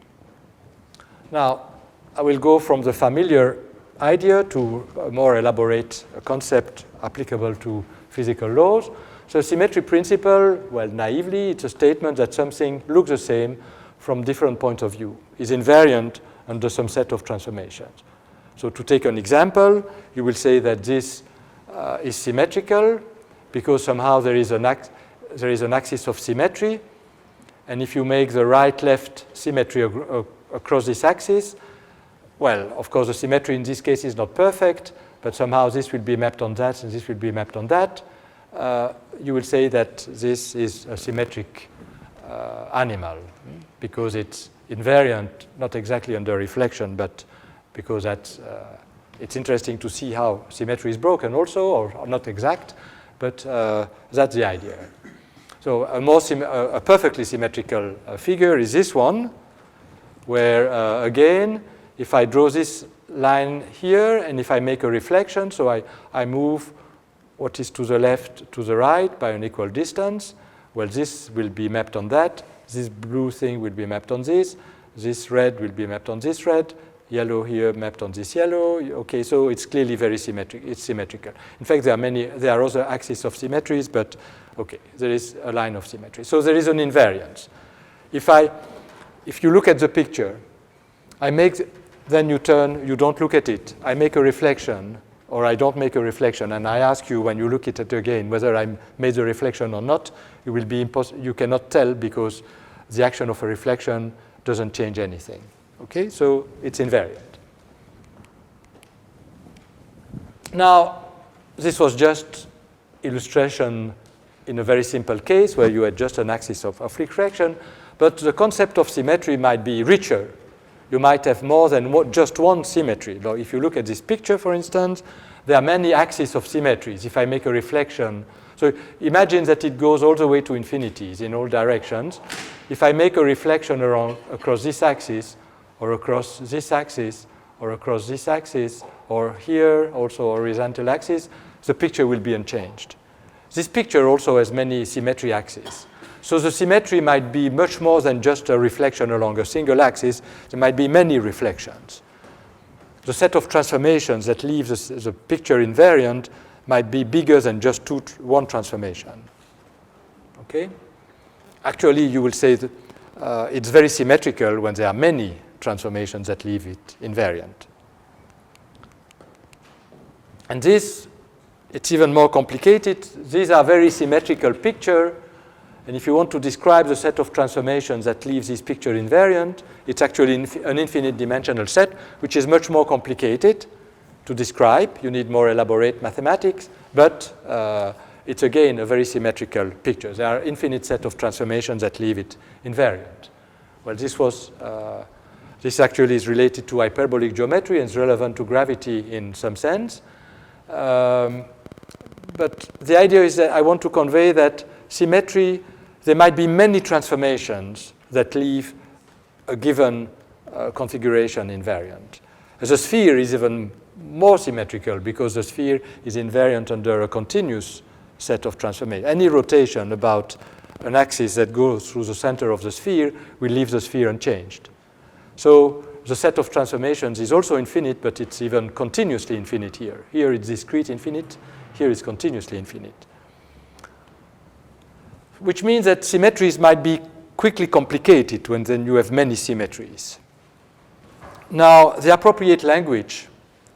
Now, I will go from the familiar idea to a more elaborate concept applicable to physical laws. So symmetry principle, well, naively, it's a statement that something looks the same from different points of view, is invariant under some set of transformations. So to take an example, you will say that this is symmetrical because somehow there is an axis of symmetry, and if you make the right-left symmetry across this axis, well, of course, the symmetry in this case is not perfect, but somehow this will be mapped on that, and this will be mapped on that. You will say that this is a symmetric animal because it's invariant, not exactly under reflection, but because that's, it's interesting to see how symmetry is broken also, or not exact, but that's the idea. So a perfectly symmetrical figure is this one, where again, if I draw this line here, and if I make a reflection, so I move what is to the left to the right by an equal distance, well, this will be mapped on that. This blue thing will be mapped on this. This red will be mapped on this red. Yellow here mapped on this yellow. Okay, so it's clearly very symmetric. It's symmetrical. In fact, there are other axes of symmetries, but okay, there is a line of symmetry. So there is an invariance. If you look at the picture, then you turn, you don't look at it. I make a reflection, or I don't make a reflection, and I ask you when you look at it again whether I made the reflection or not. You cannot tell because the action of a reflection doesn't change anything. Okay, so it's invariant. Now, this was just illustration in a very simple case where you had just an axis of reflection, but the concept of symmetry might be richer. You might have more than just one symmetry. Now, if you look at this picture, for instance, there are many axes of symmetries. If I make a reflection, so imagine that it goes all the way to infinities in all directions. If I make a reflection across this axis, or across this axis, or across this axis, or here, also horizontal axis, the picture will be unchanged. This picture also has many symmetry axes. So the symmetry might be much more than just a reflection along a single axis. There might be many reflections. The set of transformations that leave the picture invariant might be bigger than just one transformation. Okay? Actually, you will say that it's very symmetrical when there are many transformations that leave it invariant. And this, it's even more complicated. These are very symmetrical pictures. And if you want to describe the set of transformations that leaves this picture invariant, it's actually an infinite dimensional set, which is much more complicated to describe. You need more elaborate mathematics, but it's again a very symmetrical picture. There are infinite set of transformations that leave it invariant. Well, this actually is related to hyperbolic geometry and is relevant to gravity in some sense. But the idea is that I want to convey that symmetry, there might be many transformations that leave a given configuration invariant. The sphere is even more symmetrical because the sphere is invariant under a continuous set of transformations. Any rotation about an axis that goes through the center of the sphere will leave the sphere unchanged. So the set of transformations is also infinite, but it's even continuously infinite here. Here it's discrete infinite, here it's continuously infinite. Which means that symmetries might be quickly complicated when then you have many symmetries. Now, the appropriate language,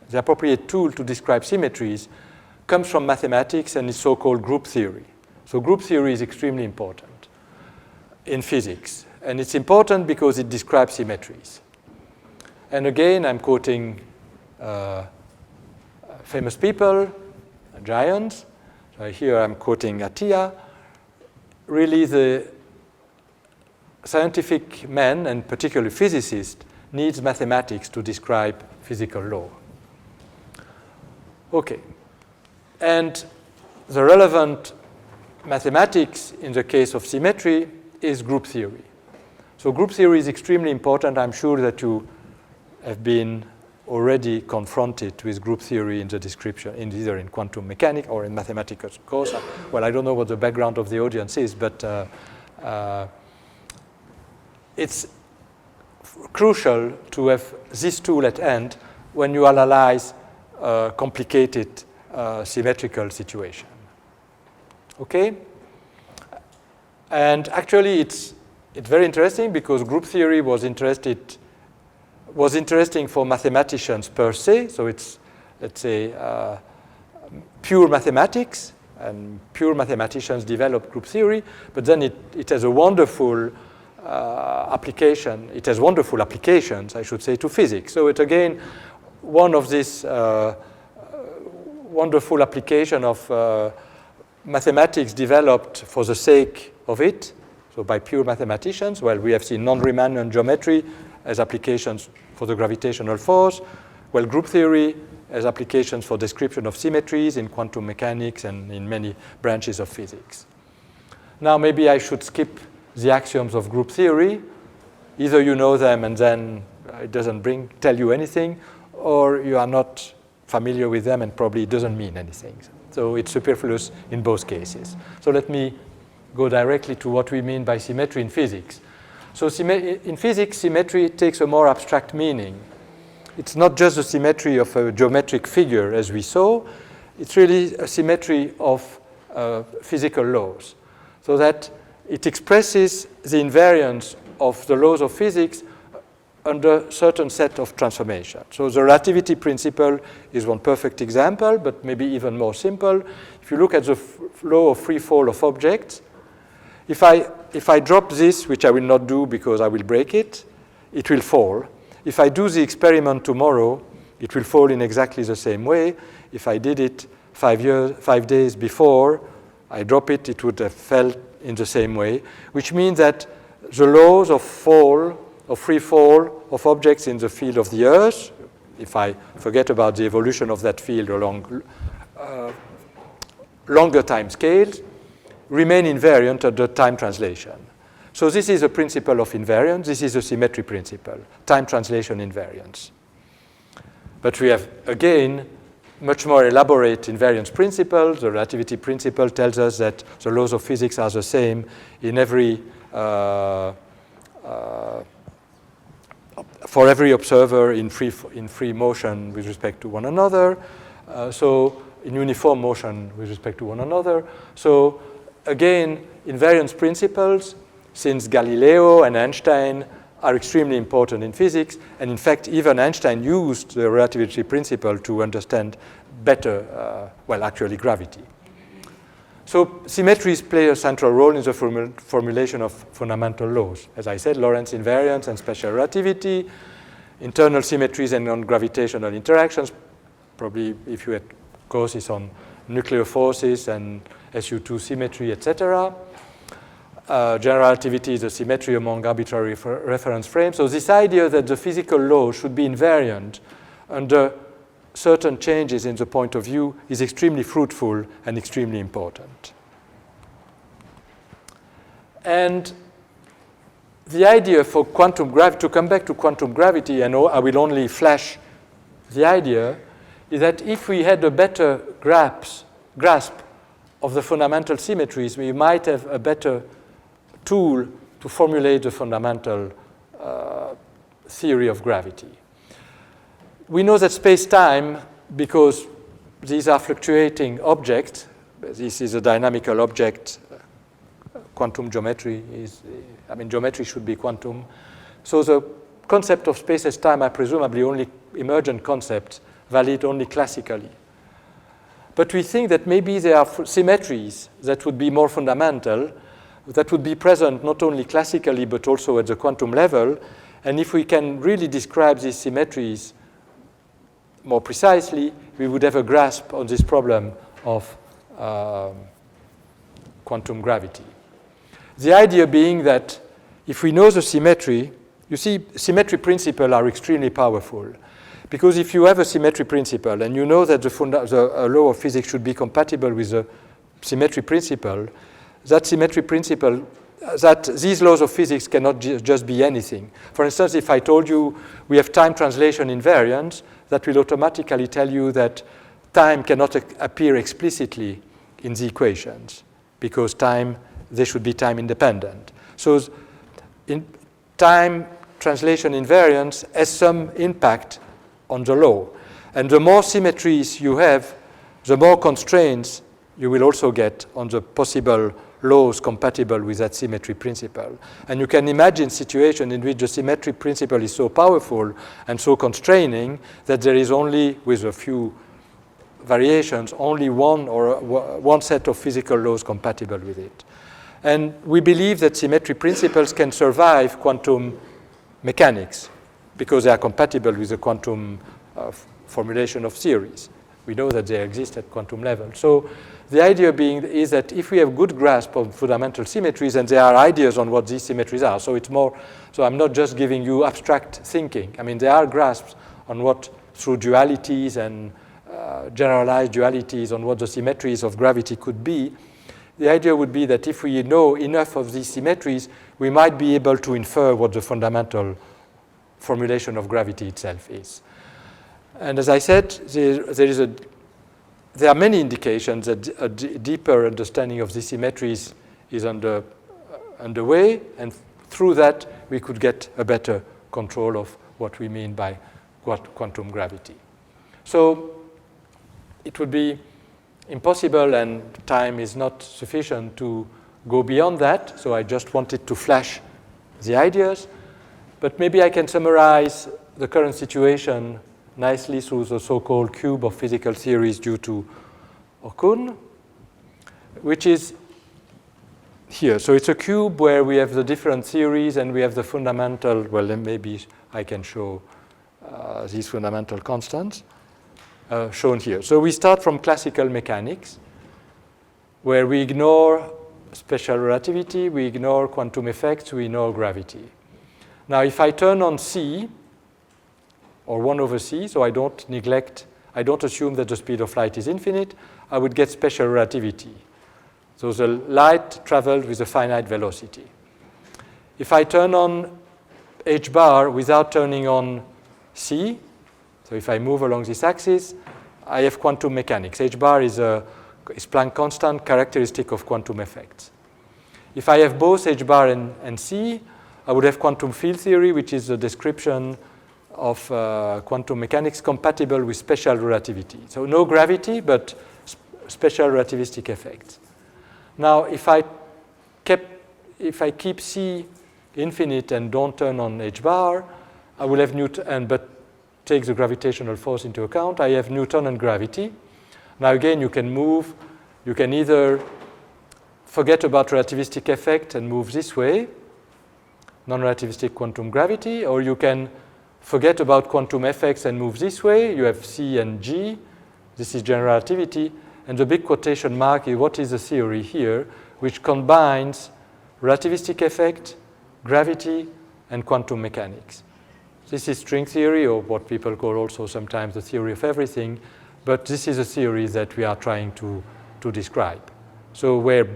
the appropriate tool to describe symmetries comes from mathematics and is so-called group theory. So group theory is extremely important in physics. And it's important because it describes symmetries. And again, I'm quoting famous people, giants. So here I'm quoting Atiyah. Really, the scientific men, and particularly physicists, needs mathematics to describe physical law. Okay. And the relevant mathematics in the case of symmetry is group theory. So group theory is extremely important. I'm sure that you have been already confronted with group theory in the description, either in quantum mechanics or in mathematical course. Well, I don't know what the background of the audience is, but it's crucial to have this tool at hand when you analyze a complicated symmetrical situation. Okay? And actually, it's very interesting because group theory was interesting for mathematicians per se. So it's, let's say, pure mathematics, and pure mathematicians develop group theory. But then it has a wonderful application. It has wonderful applications, I should say, to physics. So it's again one of these wonderful application of mathematics developed for the sake of it. So by pure mathematicians, well, we have seen non-Riemannian geometry as applications for the gravitational force. Well, group theory as applications for description of symmetries in quantum mechanics and in many branches of physics. Now, maybe I should skip the axioms of group theory. Either you know them and then it doesn't tell you anything, or you are not familiar with them and probably it doesn't mean anything. So it's superfluous in both cases. So let me go directly to what we mean by symmetry in physics. So in physics, symmetry takes a more abstract meaning. It's not just the symmetry of a geometric figure, as we saw. It's really a symmetry of physical laws, so that it expresses the invariance of the laws of physics under a certain set of transformations. So the relativity principle is one perfect example, but maybe even more simple. If you look at the law of free fall of objects, if I drop this, which I will not do because I will break it, it will fall. If I do the experiment tomorrow, it will fall in exactly the same way. If I did it 5 days before I drop it, it would have fell in the same way, which means that the laws of fall, of free fall of objects in the field of the Earth, if I forget about the evolution of that field along longer time scales, remain invariant under time translation. So this is a principle of invariance. This is a symmetry principle, time translation invariance. But we have, again, much more elaborate invariance principles. The relativity principle tells us that the laws of physics are the same in every for every observer in free motion with respect to one another. So in uniform motion with respect to one another. So again, invariance principles, since Galileo and Einstein, are extremely important in physics. And in fact, even Einstein used the relativity principle to understand better, well, actually gravity. So symmetries play a central role in the formulation of fundamental laws. As I said, Lorentz invariance and special relativity, internal symmetries and non-gravitational interactions. Probably if you had courses on nuclear forces and SU2 symmetry, etc. General relativity is a symmetry among arbitrary reference frames. So this idea that the physical law should be invariant under certain changes in the point of view is extremely fruitful and extremely important. And the idea for quantum gravity, to come back to quantum gravity, and I will only flash the idea, is that if we had a better grasp of the fundamental symmetries, we might have a better tool to formulate the fundamental theory of gravity. We know that space-time, because these are fluctuating objects, this is a dynamical object, quantum geometry is, geometry should be quantum. So the concept of space as time are presumably only emergent concepts, valid only classically. But we think that maybe there are symmetries that would be more fundamental, that would be present not only classically but also at the quantum level. And if we can really describe these symmetries more precisely, we would have a grasp on this problem of quantum gravity. The idea being that if we know the symmetry, you see, symmetry principles are extremely powerful. Because if you have a symmetry principle and you know that the law of physics should be compatible with the symmetry principle, that symmetry principle, that these laws of physics cannot just be anything. For instance, if I told you we have time translation invariance, that will automatically tell you that time cannot appear explicitly in the equations because they should be time independent. So in time translation invariance has some impact on the law. And the more symmetries you have, the more constraints you will also get on the possible laws compatible with that symmetry principle. And you can imagine situations in which the symmetry principle is so powerful and so constraining that there is only, with a few variations, only one set of physical laws compatible with it. And we believe that symmetry principles can survive quantum mechanics because they are compatible with the quantum formulation of theories. We know that they exist at quantum level. So the idea being is that if we have good grasp of fundamental symmetries, and there are ideas on what these symmetries are, so it's more, so I'm not just giving you abstract thinking. I mean, there are grasps on what, through dualities and generalized dualities on what the symmetries of gravity could be. The idea would be that if we know enough of these symmetries, we might be able to infer what the fundamental formulation of gravity itself is. And as I said, there are many indications that a deeper understanding of these symmetries is underway, and through that we could get a better control of what we mean by quantum gravity. So it would be impossible, and time is not sufficient to go beyond that, so I just wanted to flash the ideas. But maybe I can summarize the current situation nicely through the so-called cube of physical theories due to Okun, which is here. So it's a cube where we have the different theories and we have the fundamental, well, then maybe I can show these fundamental constants shown here. So we start from classical mechanics, where we ignore special relativity, we ignore quantum effects, we ignore gravity. Now, if I turn on C, or 1 over c, so I don't assume that the speed of light is infinite, I would get special relativity. So the light traveled with a finite velocity. If I turn on h bar without turning on c, so if I move along this axis, I have quantum mechanics. H bar is Planck constant, characteristic of quantum effects. If I have both h bar and c, I would have quantum field theory, which is a description of quantum mechanics compatible with special relativity. So no gravity, but special relativistic effects. Now, if I keep C infinite and don't turn on h bar, I will have Newton, but take the gravitational force into account, I have Newtonian gravity. Now again, you can either forget about relativistic effect and move this way, non-relativistic quantum gravity, or you can forget about quantum effects and move this way. You have C and G. This is general relativity. And the big quotation mark is what is the theory here, which combines relativistic effect, gravity, and quantum mechanics. This is string theory, or what people call also sometimes the theory of everything. But this is a theory that we are trying to describe. So where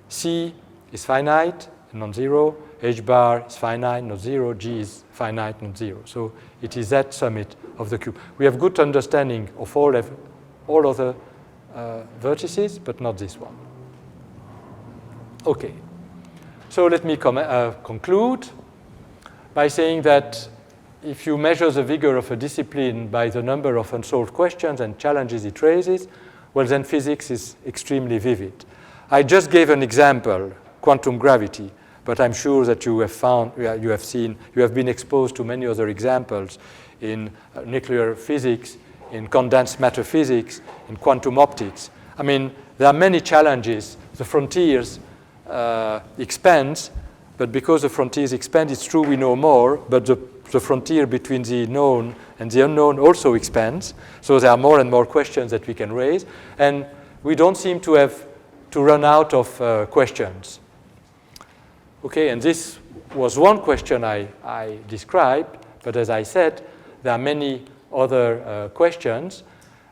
C is finite and non-zero, h bar is finite, not zero, g is finite, not zero. So it is that summit of the cube. We have good understanding of all other vertices, but not this one. Okay. So let me conclude by saying that if you measure the vigor of a discipline by the number of unsolved questions and challenges it raises, well, then physics is extremely vivid. I just gave an example, quantum gravity, but I'm sure that you have been exposed to many other examples in nuclear physics, in condensed matter physics, in quantum optics. I mean, there are many challenges. The frontiers expand, but because the frontiers expand, it's true we know more, but the frontier between the known and the unknown also expands. So there are more and more questions that we can raise, and we don't seem to have to run out of questions. Okay, and this was one question I described, but as I said, there are many other questions.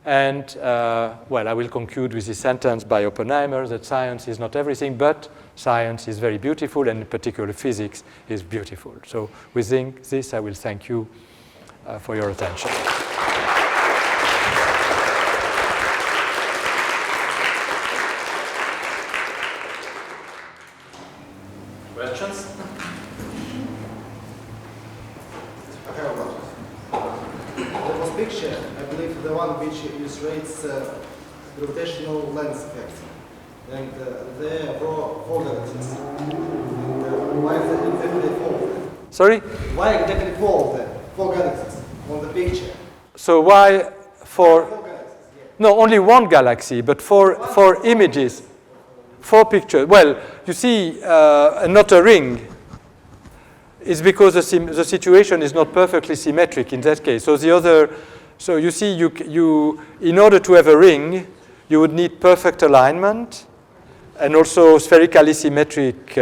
And, well, I will conclude with this sentence by Oppenheimer that science is not everything, but science is very beautiful, and in particular physics is beautiful. So with this, I will thank you for your attention. Questions? I have a question. There was picture, I believe the one which illustrates gravitational lens effect. And there were four galaxies. And why exactly four? Sorry? Why exactly four galaxies on the picture? So why Four galaxies, yeah. No, only one galaxy, but four images, 4 pictures. Well, you see, not a ring. It's because the situation is not perfectly symmetric in that case. So you see, you in order to have a ring, you would need perfect alignment and also spherically symmetric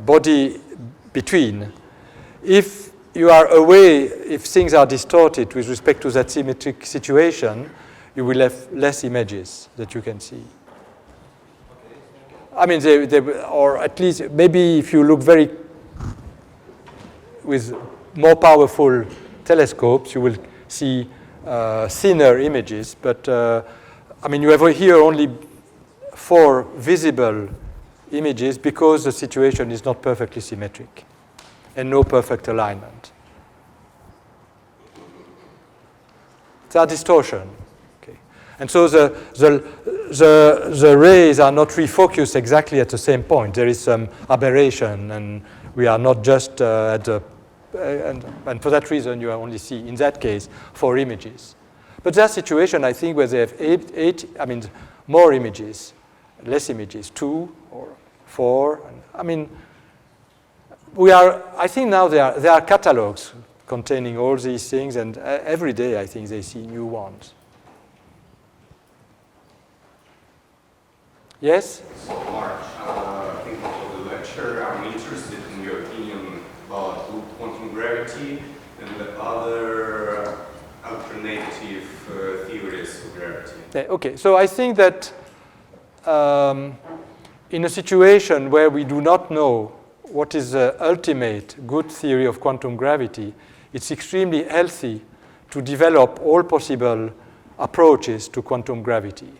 body between. If you are away, if things are distorted with respect to that symmetric situation, you will have less images that you can see. I mean, or at least maybe if you look with more powerful telescopes, you will see thinner images. But I mean, you have here only 4 visible images because the situation is not perfectly symmetric and no perfect alignment. There are distortion. Okay. And so the rays are not refocused exactly at the same point. There is some aberration, and we are not just at the and for that reason, you only see, in that case, 4 images. But there are situations, I think, where they have eight, I mean, more images, less images, 2 or 4. I mean, I think now there are catalogs containing all these things, and every day, I think, they see new ones. Yes? So, Mark, thank you for the lecture. I'm interested in your opinion about quantum gravity and the other alternative theories of gravity. Okay, so I think that in a situation where we do not know what is the ultimate good theory of quantum gravity, it's extremely healthy to develop all possible approaches to quantum gravity.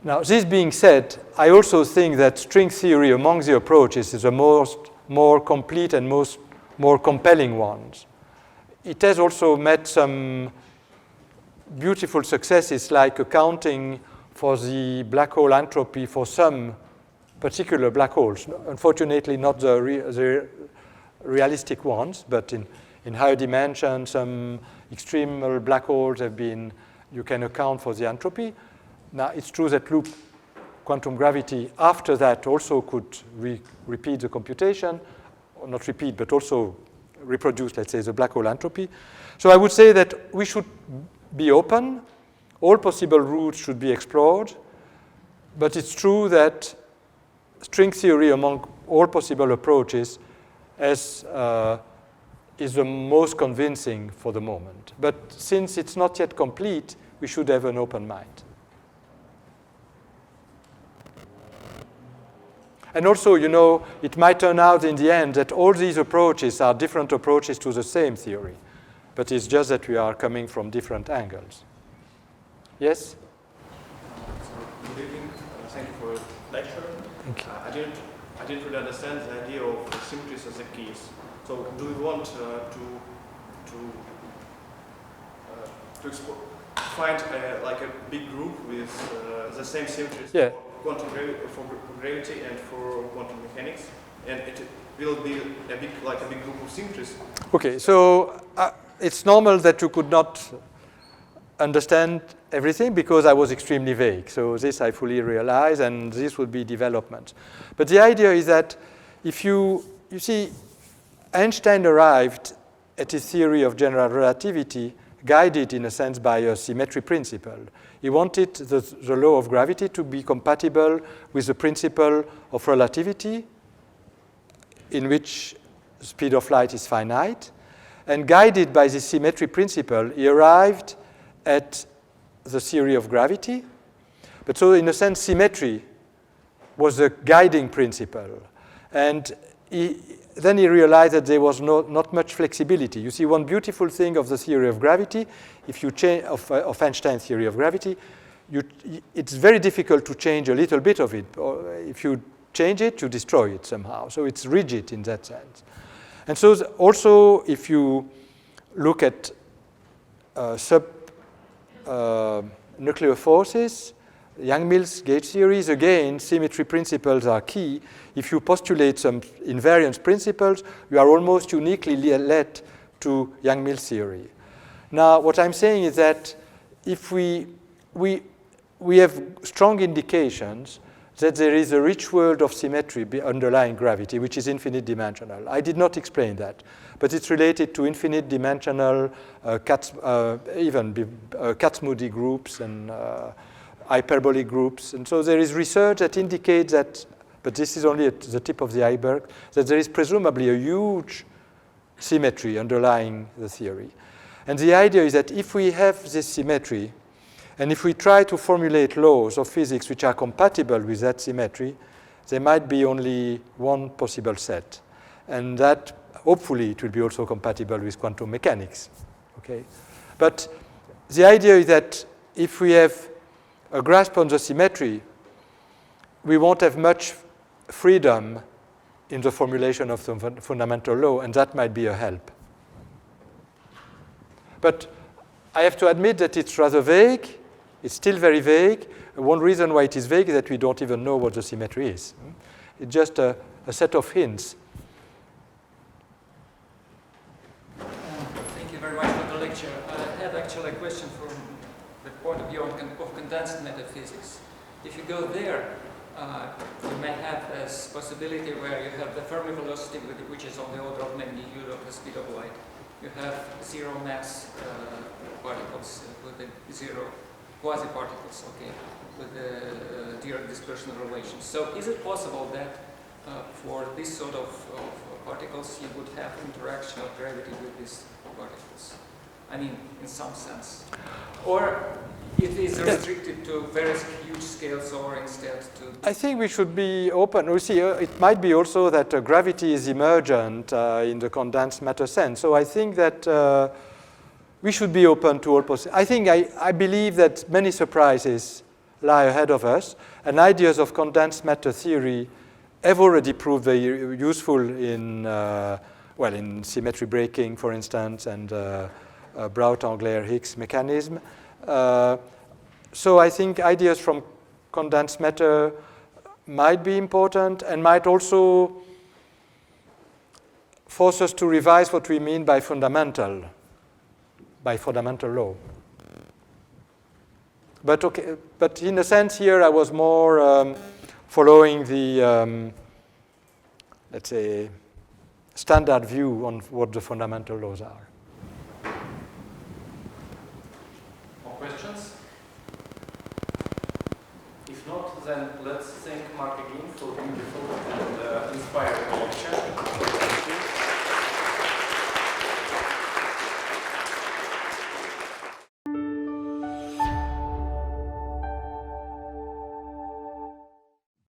Now, this being said, I also think that string theory among the approaches is the more complete and more compelling ones. It has also met some beautiful successes, like accounting for the black hole entropy for some particular black holes. Unfortunately, not the realistic ones, but in higher dimensions, some extremal black holes you can account for the entropy. Now, it's true that loop quantum gravity after that also could repeat the computation, or not repeat, but also reproduce, let's say, the black hole entropy. So I would say that we should be open. All possible routes should be explored. But it's true that string theory among all possible approaches is the most convincing for the moment. But since it's not yet complete, we should have an open mind. And also, you know, it might turn out in the end that all these approaches are different approaches to the same theory. But it's just that we are coming from different angles. Yes? Good evening. Thank you for your lecture. Thank you. I didn't really understand the idea of symmetries as a case. So, do we want to find like a big group with the same symmetries Yeah. for gravity and for quantum mechanics, and it will be a big group of symmetries? Okay, so it's normal that you could not understand everything because I was extremely vague. So this I fully realize, and this would be development. But the idea is that if you see, Einstein arrived at his theory of general relativity guided in a sense by a symmetry principle. He wanted the law of gravity to be compatible with the principle of relativity in which the speed of light is finite. And guided by this symmetry principle, he arrived at the theory of gravity. But so in a sense, symmetry was the guiding principle. And then he realized that there was not much flexibility. You see, one beautiful thing of the theory of gravity, if you change of Einstein's theory of gravity, it's very difficult to change a little bit of it. Or if you change it, you destroy it somehow. So it's rigid in that sense. And so also, if you look at nuclear forces, Yang-Mills gauge theories, again, symmetry principles are key. If you postulate some invariance principles, you are almost uniquely led to Yang-Mills theory. Now, what I'm saying is that if we have strong indications that there is a rich world of symmetry underlying gravity, which is infinite dimensional. I did not explain that, but it's related to infinite dimensional Kac-Moody groups and hyperbolic groups. And so there is research that indicates that, but this is only at the tip of the iceberg, that there is presumably a huge symmetry underlying the theory. And the idea is that if we have this symmetry, and if we try to formulate laws of physics which are compatible with that symmetry, there might be only one possible set. And that, hopefully, it will be also compatible with quantum mechanics. Okay? But the idea is that if we have a grasp on the symmetry, we won't have much freedom in the formulation of the fundamental law, and that might be a help. But I have to admit that it's rather vague. It's still very vague. One reason why it is vague is that we don't even know what the symmetry is. It's just a set of hints. Thank you very much for the lecture. I have actually a question from the point of view of condensed matter physics. If you go there, you may have a possibility where you have the Fermi velocity, which is on the order of magnitude of the speed of light. You have zero mass particles with the zero quasi-particles, okay, with the Dirac dispersion relation. So is it possible that for this sort of particles you would have interaction of gravity with these particles? I mean, in some sense. Or it is restricted to very huge scales, or instead to... I think we should be open. We see, it might be also that gravity is emergent in the condensed matter sense. So I think that we should be open to all possibilities. I believe that many surprises lie ahead of us, and ideas of condensed matter theory have already proved very useful in, in symmetry breaking, for instance, and Braut-Angler-Higgs mechanism. So I think ideas from condensed matter might be important and might also force us to revise what we mean by fundamental law. But in a sense here I was more following the, let's say, standard view on what the fundamental laws are. More questions? If not, then let's thank Mark again for beautiful and inspiring